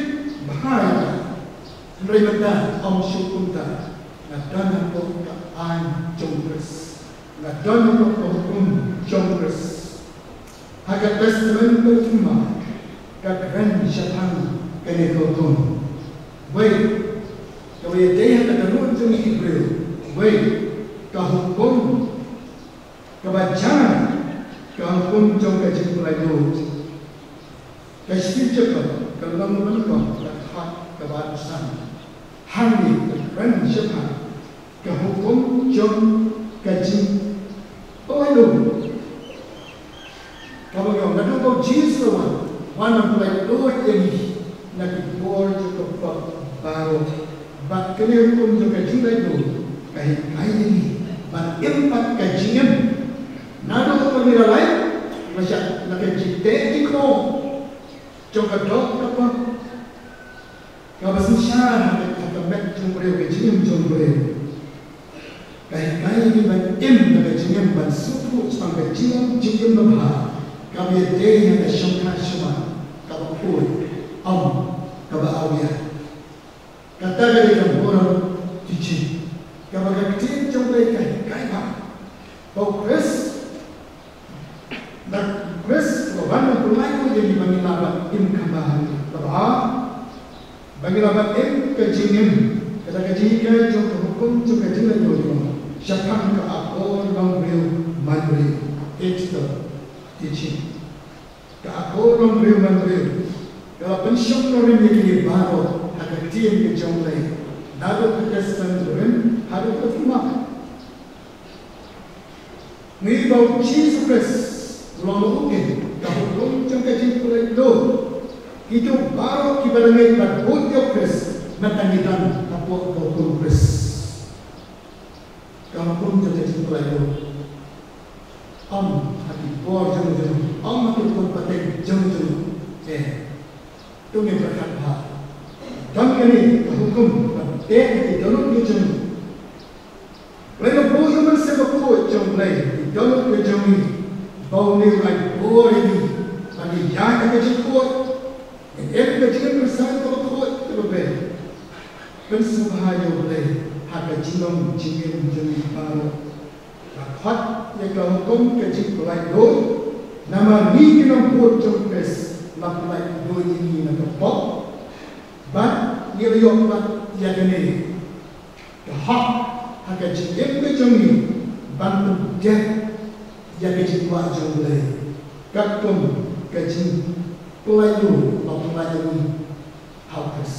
bahaya. Mereka om syukunta, ngadan aku kaan jongres, ngadan aku hukum jongres. Hagat testament bercuma, kagran syaitan kene hukum. Wait, kalau ia dia kata tu ni Hebrew. Wait, kahukum. Kebacaran kampung jom kaji pelajar, kasih cakap kalau mereka berhak kebasan, hari keren siapa kehukum jom kaji pelajar. Kalau yang nak kau Yesus wan pelajar ini nak bol cukup baru, bak kene hukum jom kaji pelajar, kahit ini, bak empat kajian. Nado ko pamira lain, macam nak cipta ikro, jangka dok apa, kalau susah nak mek jumpa jumpa, kaya ni ban nak jumpa ban suku sampai jumpa bah, kami dia yang syangka semua, kalau pun kalau awia, kata dari yang orang cici, kalau kita jumpa kaya bah, progress. Dan Chris, kalau bermain jadi bagi lawan im kambahan, bagi lawan im kejingin, kata kejingin jom hukum jom kejingin jom. Siapa ke aku long real mandiri, it's the teaching. Ke aku long real mandiri. Kalau pensiun orang ini baru, agak tiang ke jom lagi. Dapat kekesan orang, harus berfirman. Ni bau Jesus Christ, lalu mungkin kalau belum jangka jingkulai itu, itu baru kita lagi berbudi Christ, menangikan apa bau Christ. Kalau belum jangka jingkulai itu, hati bor jeng, hati berpatek jeng, itu ni berkata, dan ini hukum berpatek di dalam jeng. Lalu boleh bersama kuat jeng lagi. Dalam kejauhan bau ni ai bor ini, bagi yang kecil kuat, yang kecil bersama kuat terbaik. Bersubahaya boleh harga jinom jingin jeli baru. Rapat yang hukum kecil pelai doi, nama ni kita buat jempes laplai doi ini nak pop, ban dia lihat ban yang ini, hak harga jingin kejauhan bantu dia. Yang kecil buat jauh lagi. Kakung kecil pelayu, pelayu ni hapus.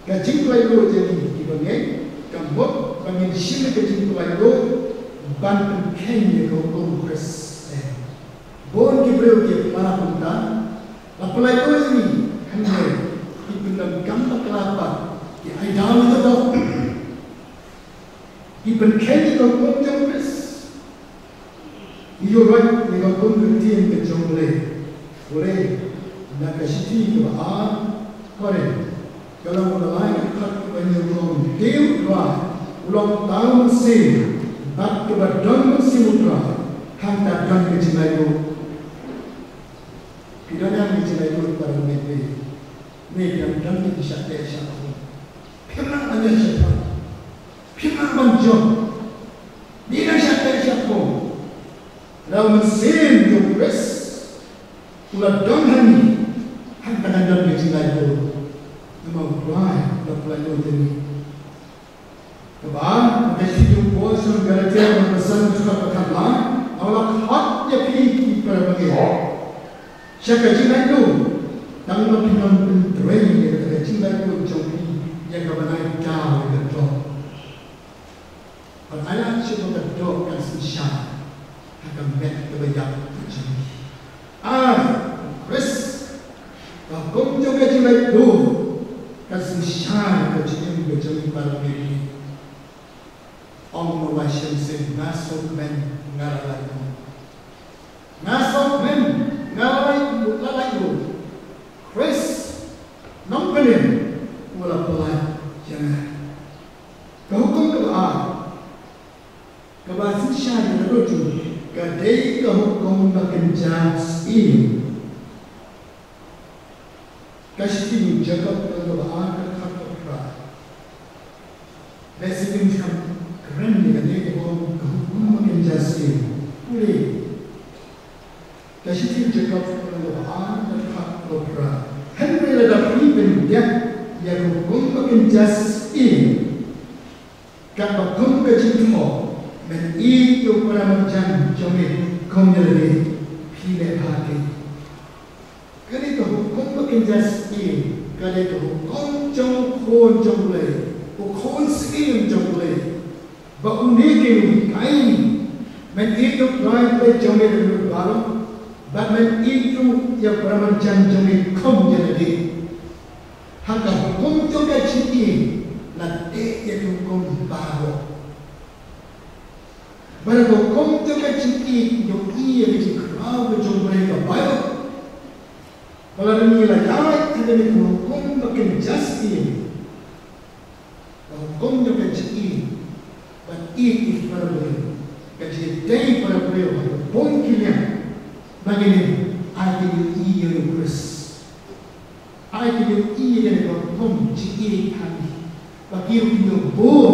Kecil pelayu jadi dibangin, kamu bangin sini kecil pelayu bantu kenya kau kurs. Bon kibreu dia mana pun tak. Pelayu ini hanya diberikan gambar kelapa. Dia idam itu dah. Diberikan kenya kau kurs. Iyo right, ni kau pun kerja yang kejauh boleh nak kasih ke bawah, boleh. Kalau mulai kat banyak orang dew dua, ulang tahun mesin, bat kebadan mesin udara, hantar dan kecilai itu. Tidak yang kecilai itu pada mereka. Mereka dan itu siapa. Pernah ada siapa? Pernah banjir. Tidak siapa. Lalu mesin jopres, ulat donhan, hantaran dan kecilai itu, memang berai lalu ini. Kemudian mesin jopres negara yang berpesan juga berkata, awak hak yang pilih berbagai. Siapa kecilai itu, tanpa pinang penterai yang kecilai itu jopi yang kebenaran jauh betul. Perayaan siapa betul kan susah. Akan bet kebanyakan macam Chris, kalau juga jelek tu, kasih syar kecil kecil pada diri. Om Mawashem sen masuk men ngalai tu. Chris, nampak wala pelai jangan. Kehukum kebahasa syar yang lucu. Kadai kehukum bekerja ini, kasih jaga perluan kerja. Basic income keren ni kadai kehukum bekerja ini. Boleh kasih jaga perluan kerja. Henry ada pribadi yang hukum bekerja ini. Kalau hukum kerja dan itu para macam jomit komdeli pilih hati. Kerana itu hukum bekerja sendiri, kerana itu hukum jomkon jomleh, hukum sendiri jomleh. Bahunik yang kain, men itu pelajar jomit baru, men itu yang para macam jomit komdeli. Hak hukum juga sendiri, nanti itu hukum baru. Baru kau juga citi yang ia bercakap berjumpa mereka baik. Kalau ni lah jawab tidak ni hukum makin justi. Hukum juga citi, but it para boleh. Kerja day para boleh. Pun kilian begini. Ada ia yang beres. Ada ia yang hukum citi kami. Bagi yang boh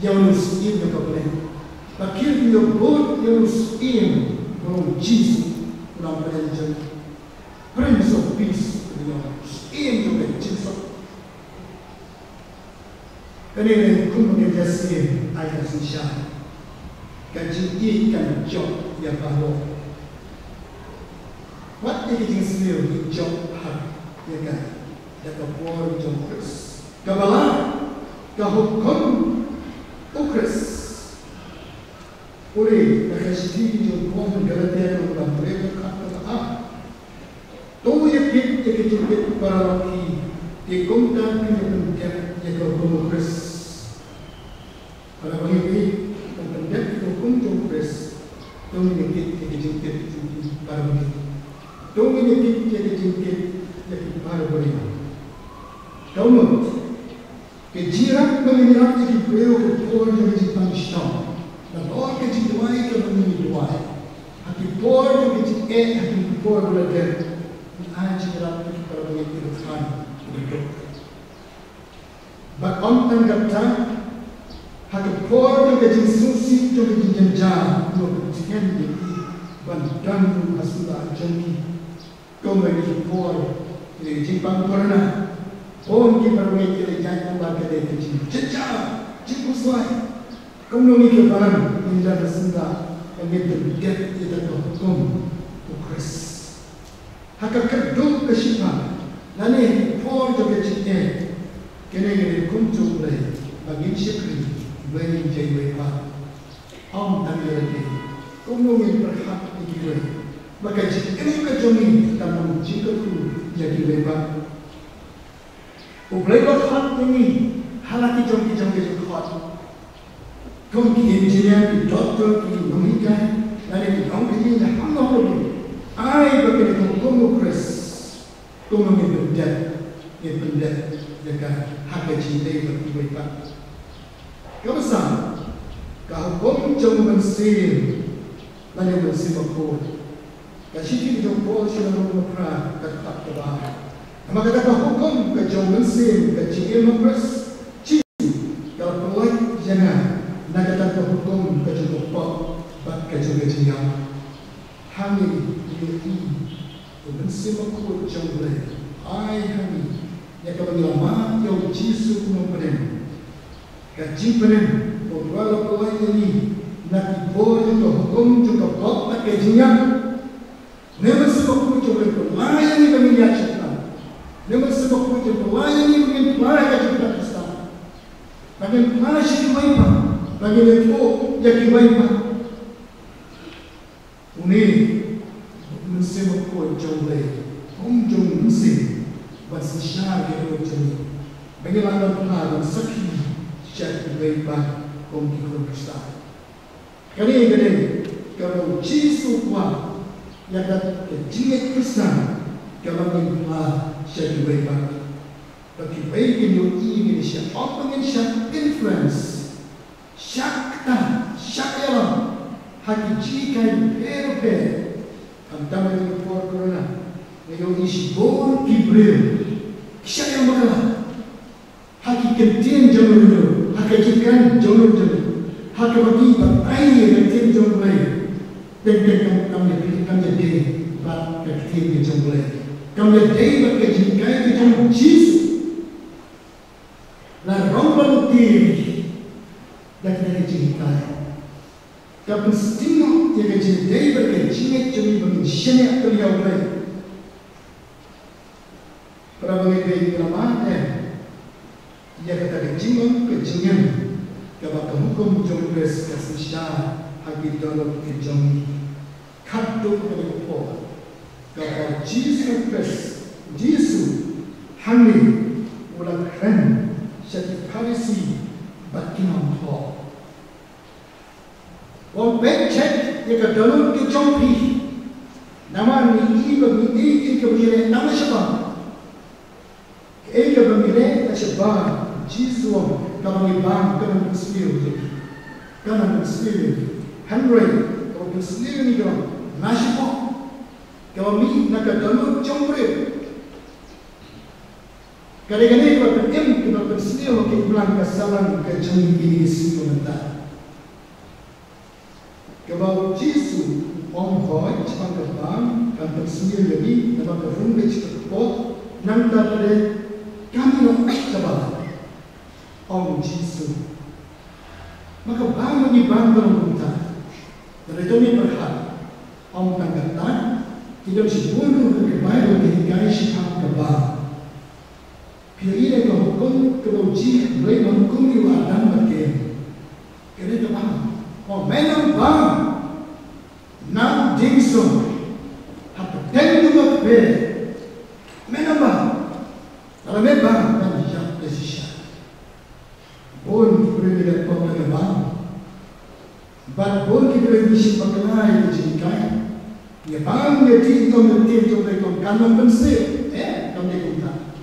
yang mesti mereka boleh. Bakil yang both yang skin from Jesus dalam perjanjian Prince of Peace yang skin juga Jesus Kanina hukum mengejasin ayat susah. Kaji kan job yang baru. What is it still in job hak ya kan? Dapat buat job kris. Kabala kahukum ukris. Uri nakasih job buat galatia orang mereka kata ah. Tuh ya kita para laki di kontak dengan ya kahukum ukris. Para laki pendengar hukum job kris. Tuh ya kita para laki. Don't we need to get part of it? Don't get Jira, when we have to get real with poor and it's punished down. The Lord gets it wide and we need to wide. At the poor to get it air and the poor will get it. And I check it out to the time to the book. But on that time, had the poor to get it so sick to get it jar, no, it's candy, but done as well as junkie. Kau bagi poor, jadi jipang corona. Pon kita pergi ke jangan bagai itu jip. Cepat, cepat suai. Kau nungi ke barang, ini dah sendah. Begitu get itu hukum, ukris. Hak kedua kesimpulan. Nani poor juga cipta. Kena kunjung lagi. Bagi syukri, bagi jaya apa. Tanya lagi. Kau nungi berhak ini. Maka jika ini kejami dalam jika tu jadi lebar. Ublebat hal ini halaki jom kuat. Kau engineer, doktor, mengikai, nanti kau ini dah hamil lagi. Ai bagi kau ukris, kau mengikat, jaga hak cinta bagi lebar. Kau besar, kau jom mensir, nanti mensir makhluk. Kasi yung po sila ng mga kataktabahan. Ang magkakahukom ka diyong mansin, ka diyong mapres, chisi, kalau pelai jangan, nagkakahukom ka diyong po, bat ka diyong gajiyang. Hangin, yung mansin makul diyong lay, ay hangin, ya kapag yung jisu kung panin. Ka diyong panin, kung wala pelai ini, nakibor yung kahukom diyong kapot na gajiyang. Never sebab kucing berpelayan ini kami yakinkan. Never sebab kucing berpelayan ini kami pelajari kita Kristen. Bagi pelajari kita iman, bagi lepo jadi iman. Ini mesti berkuat jomleh, jom mesti bersihar kita jomleh. Bagi lantar pelajari sakit jadi iman kami Kristen. Kali kalau Yesus kuat. Yang dapat kejadian Kristen kalau kita jadi baik. Bagi baik yang ingin siapa pengen siap influence, syakta, syakyalam, hakiki kain per. Antara yang por corona, yang isi bor kibril, syakyalam bakalah. Hakikatnya jangan dulu, hakikan jangan dulu, hakikati batai yang jangan baik. Dan kami jadi bab kecil di jumlah. Kami jadi bab kecil di jumlah Yesus. La rompa diri dan dari cerita. Kami setengah yang jadi bab kecil jadi manusia yang terlihat. Para pengibai ramai, ia kata kecilnya, kalau hukum jumlah kasih syah, haki dalam kejam. Kadung kepada Paul, kalau Yesus hamil, ulang keren, jadi Parisi, Buckingham Hall. Orang becek, dia kedalam kejampi, nama ini bagi kemudian nama siapa? Kemudian siapa? Yesus kalau ibang kena bersendiri, Henry, kalau bersendiri ni kalau Nasipo, kami nak dalam jombre. Kadang-kadang kalau kita bersedia kita bilang kesalahan kecil ini sebentar. Kalau Yesus orang kau cepat terbang, kan bersedia lagi, dapat berumur cepat pot, nanti pada kami nak cepat. Orang Om Yesus. Maka bangun di bangun kita. Dari itu ni berhak. Om tanggatan tidak sebelum kebaik dihikai siham kebal. Pilih yang hukum keruji boleh menghukum di wadah berkeh. Kena kebal. Oh menang bang. Nam Dingson. Hapa ten juga be. Menang bang. Kalau memang kan siap desisya. Pun boleh tidak kau bang. But pun kita boleh misi pakai dijikai. Ya bang dia tinggal nanti tu mereka kanan pensel, kami kita.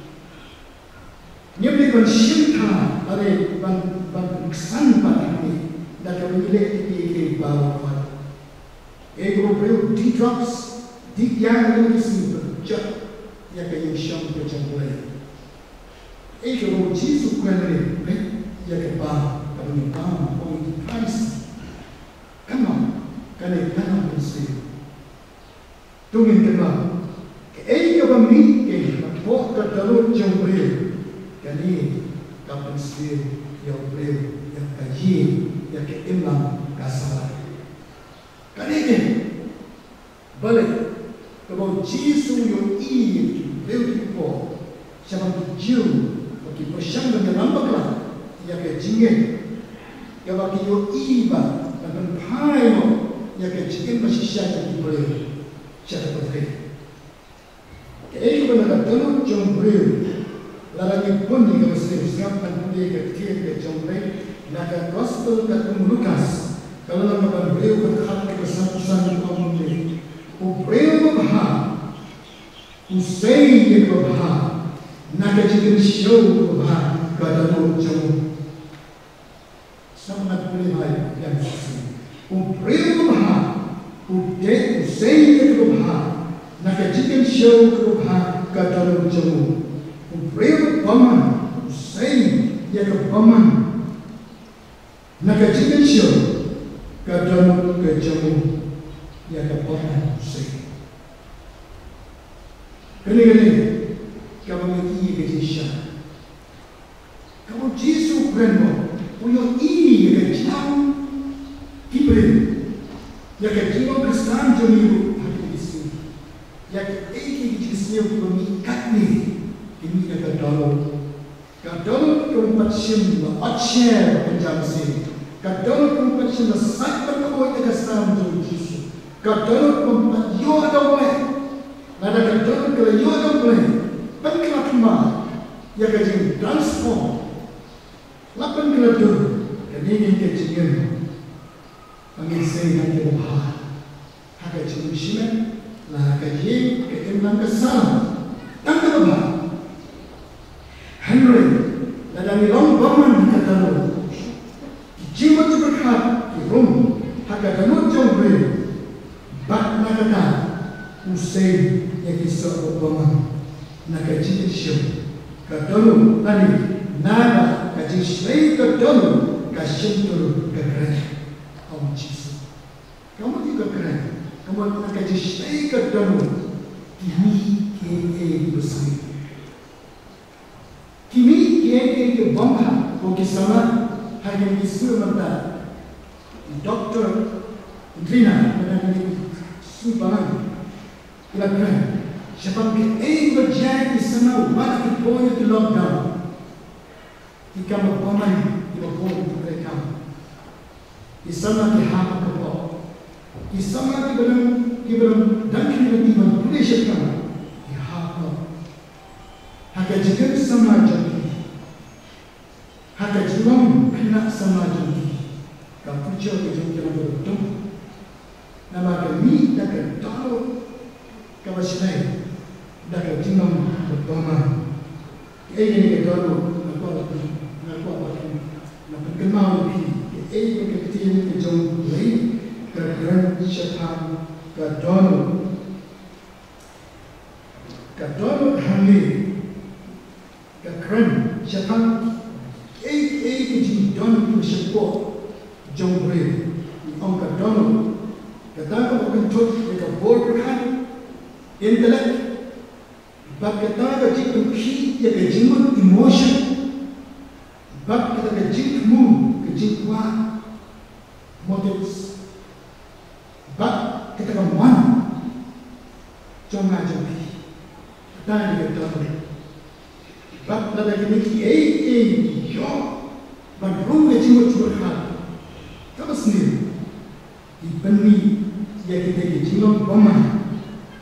Ni mereka cinta dari bang kesan pada ini, dah kami lihat di bawah. Ego beliau di drugs, di yang ini semua jat, ya kaya syam berjampai. Ego Yesus kuali, ya kebal, kami bang, kami di price. Kamu, kami kanan pensel. Tungin kena, ketika kami pok terlalu jauh beliau, kini kapan sih yang beliau yang kaji yang keimam kasar. Kini balik kalau Yesus yang beliau dipo, siapa tujuh bagi persiang dengan lambaklah yang kejingin, yang bagi yang iba dan paimo yang kejingin masih siapa beliau. Cara berfikir. Ketika kita terus jombril, lalu pun jika bersiap dan dia ketika jombril, nak gospel kat Lukas, kalau nak beliau berhak kebesaran komuniti, beliau berhak, usai dia berhak, nak jadi show berhak kat dalam jom. Sangat boleh baik yang sesuai. Beliau berhak. Udah usai kerubah, nak jadi show kerubah kadalu jamu. Ubrew paman usai ya kepaman, nak jadi show kadalu jamu ya kepaman usai. Kali kamu mesti berjaya. Kamu Yesus berano, punya ini yang jauh kibrin. Ya kejiwa Kristen jomil hati isi, ya keiki jisnya bermikat ni, ini ya kadalo keempat sim la aceh penjamsi, kadalo keempat sim la sakit kau itu Kristen jomil Yesus, kadalo keempat yo ada boleh, nada kadalo kalau yo ada boleh, penkelak mah, ya kejim transform, lapan keladu, ini kejiwa. Panggil saya nanti berhak, hak jadi muslim, lah kaji keimam kesal, tak berhak. Henry, dalam long baman kata lo, jiwa tu berhak di rum, hak kata jauh beri, bak nak kata, usai yang kisah baman, nak kaji kisah, kata lo tadi, nada kaji selai kata lo, kasih tu kekerasan. Om Yesus, kamu juga keren. Kamu nak kaji selai ke dalam kini KA bersama. Kini KA ke bangha, bagi sama hanya disuruh mata. Doktor Drina, mana ni subahan, kita keren. Siapa KA berjaya di sana, waktu boleh di lockdown. Jika berpaman, kita boleh mereka. Di sana kita berapa? Di sana kita belum dan kita belum boleh sekarang. Kita apa? Hak juga sama jadi. Hak juga kena sama jadi. Kalau jauh kita beruntung, nama kami dah tahu kawasan dah jinam berdoa. Ini kita tahu nak kenal lebih. Ketika kita jom lagi kerana syaitan kadang hamil kerana syaitan kita jom bersyukur jom beri orang kadang akan tuh kita bolehkan intelek bab kadang kita jika kita emotion bab kita semua motives. But kita keman, jangan jadi. Dan kita tahu. But pada kini yo, but rumah jiwa curhat. Kau sendiri, ibni ya kita jiwa bama.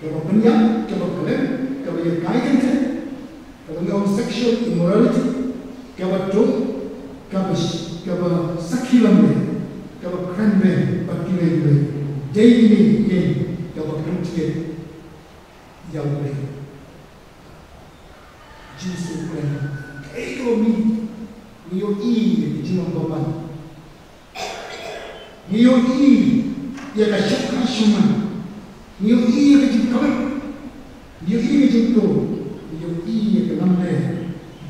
Kalau penyak, kalau kalian, kalau yang kaya kan, kalau ngau sexual immorality, kalau dong, kalau sakilam ni, kalau keren ni, bagi ni, day ni, kalau kerja, yang ni, Jesus keren, kalau ni yo ni jiwa bama, ni yo ya kasih cuma. Niyo iya ke jengkol, niyo iya ke jengkol, niyo iya ke lambe,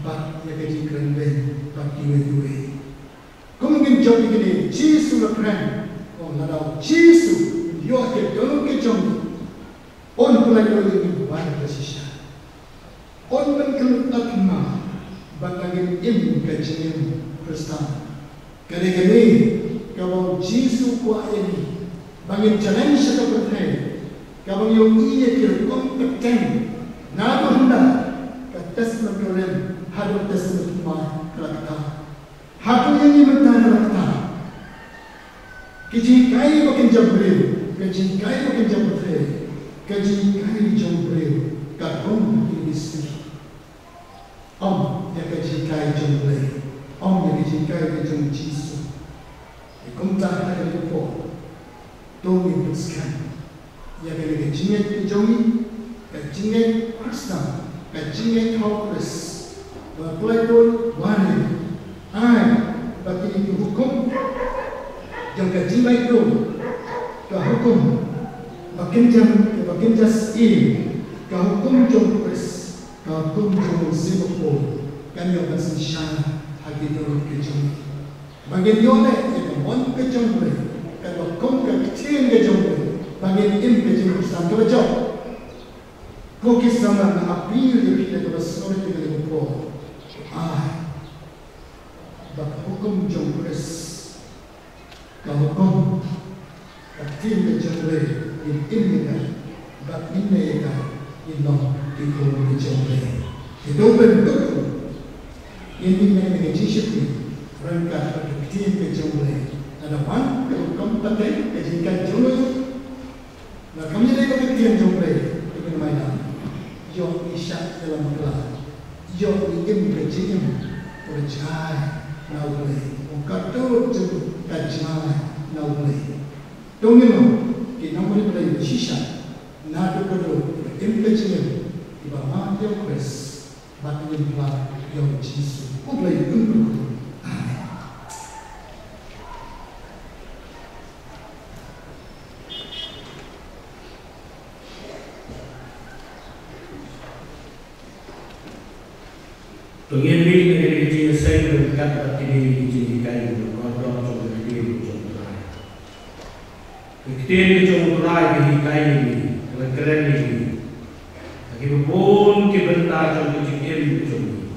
bat ya ke jengkol bat diwe. Kau mungkin jawab begini, Yesus lekran, oh nadau Yesus, yo ke dalam ke jom, on pulai dulu ini buat bersisa, on mungkin atma, bagaimana im ke jengkol Kristen, kali kalau Yesus kuat ini, bagaimana challenge seperti kalau yang ia kira kompeten, nama hendak katas menolak hadap tes menolak kelakar. Hadap yang ini mentah kelakar. Kejikai makin jambrew, kejikai makin jambrew, kejikai jambrew. Kadang ini istri. Om yang kejikai jambrew, om yang kejikai jambrew Yesus. Ikumtah ada lupa, tolong bersekan. Ya kalau kejingan kejongi, kejingan Kristen, kejingan Hawkris, berpelajur wani, bagi itu hukum, yang kejingan itu, ke hukum, bagian jas ini, ke hukum Hawkris, ke hukum Singapura, kan yang bersihkan hati dalam kejongi. Bagian yone, yang mon kejongi, kan hukum kejingan kejongi. Bagi im kecil Kristen kerja, kau kisah mana apil yang kita bersama dengan kau, bak hukum jongkres, kau hukum, kecil jongkre, im kita, bak ini kita, inom kita jongkre, itu bentuk, ini dengan Yesus berangkat kecil jongkre, ada mana hukum penting kejikan jongkre. Nah, kami ni kami kian jomplay dengan mainan. Yo isyak dalam kelas. Yo ingin kecil, percaya, naulai. Mungkin tu kacau, naulai. Tunggu, kita boleh belajar sisa. Nado kodo, kecil, iba mak yo kres, batu yang pelan, yo Yesus. Boleh untuk. Tunggu ni dari kecil saya berkat hati diri kecil kayu berkodok sobre kecil jomulai. Kecil jomulai kecil kayu ni, keren ni. Lagi pun kebentar sobre kecil jomulai.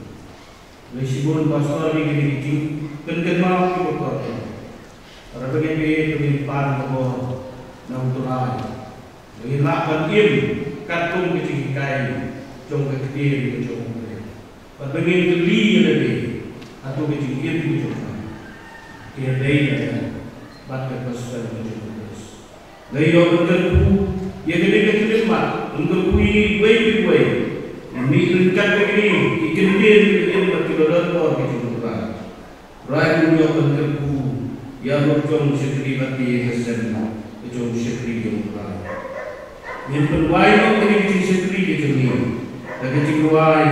Lesibun pasal ni kecil kena mau kita kodok. Orang begini pemimpin bahawa nautulai. Lagi lakukan katung kecil kayu jomulai kecil jomulai. Bagaimana geli lebih atau kejadian itu dia daya bakat pasal itu. Daya berterku, ia kena terima. Untuk kui way. Ini lengkap begini. Ikan dia berkilodan or kejadian. Rakyat dunia berterku, ia berjom sekali mati hasil, berjom sekali jomlah. Yang perwaian ini kecil sekali kejadian. Lagi cikwai.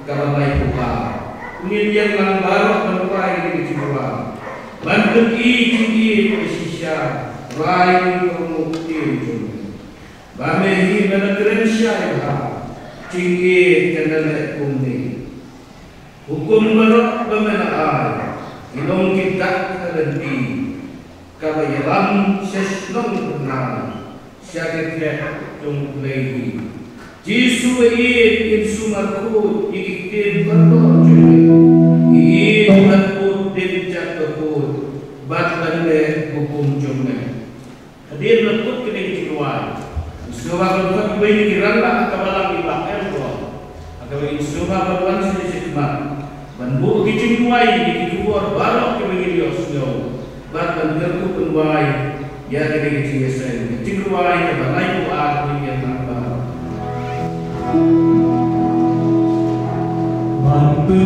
Kalau baik buka, ini yang langgar berpai di jiwa. Bantu tinggi bersisa, rai kemudian jumpa. Bamehi menerensia iba, tinggi kendala kumni. Hukum berok bemenai, ilong kita terhenti. Kabayalam seslong benar, siaga jumpa lagi. Yesus in sumarku ikitin berdoa jadi in berdoa dan jatuh bat bende hukum jomne. Hadir lekut kini ciluan. Suha berbuat bayi kiranglah akabalang ibak ergo. Akabalang suha berbuat sedikit banbu kiciluai di kubur barok kebegi diosyo. Bat banterku penwai ya kini kiciyesen. Kiciluai kebalai buat yang tambah. Bantu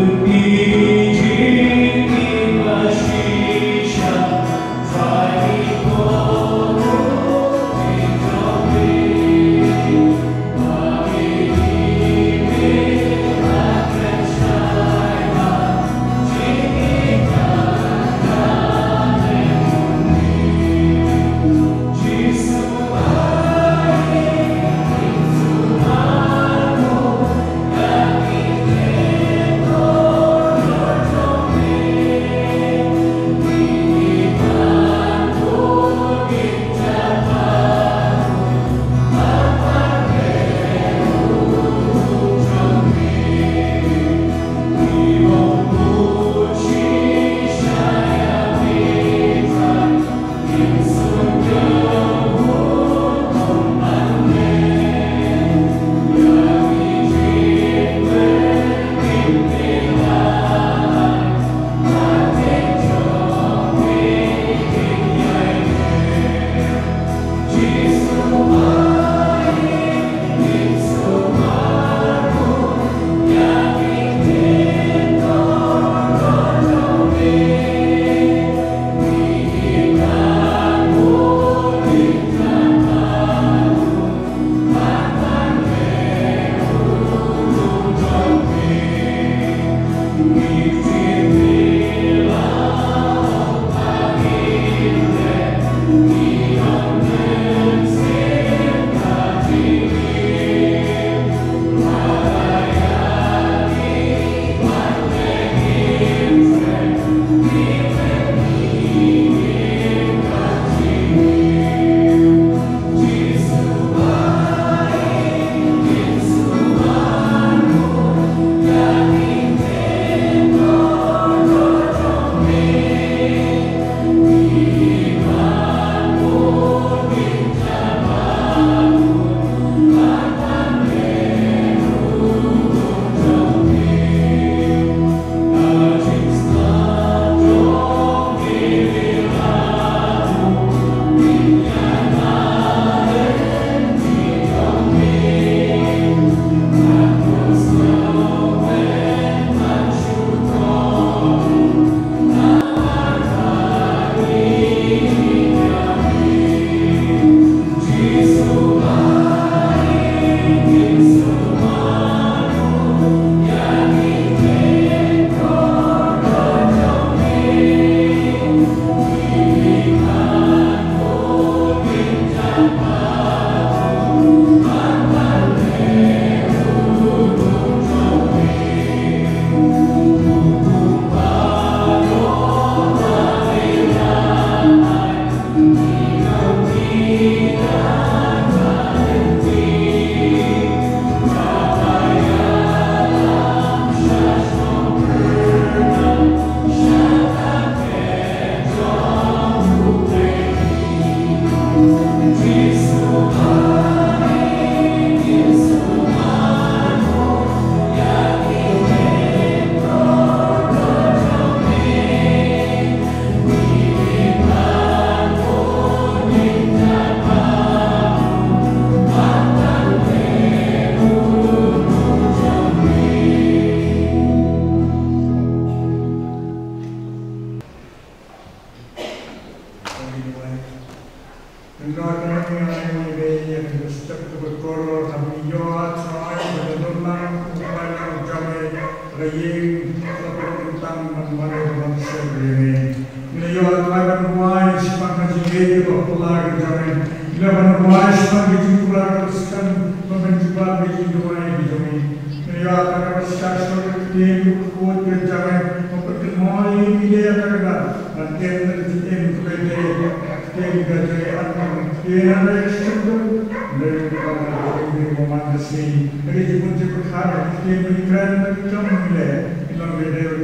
Ilang video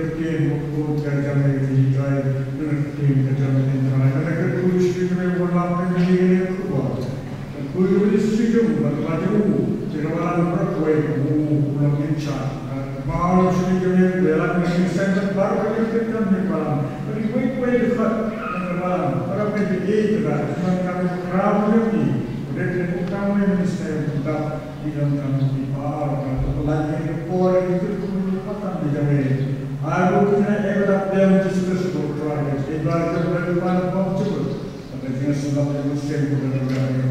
itu lah, cuma kami berapa lagi. Kemudian kami minister tetap di dalam kami di Pahal, atau lagi report itu kemudian di Jawa. Aku kena evaluasi dia menjadi sesuatu proyek. Evaluasi berdepan positif. Tapi dengan sebab yang mesti kita lakukan.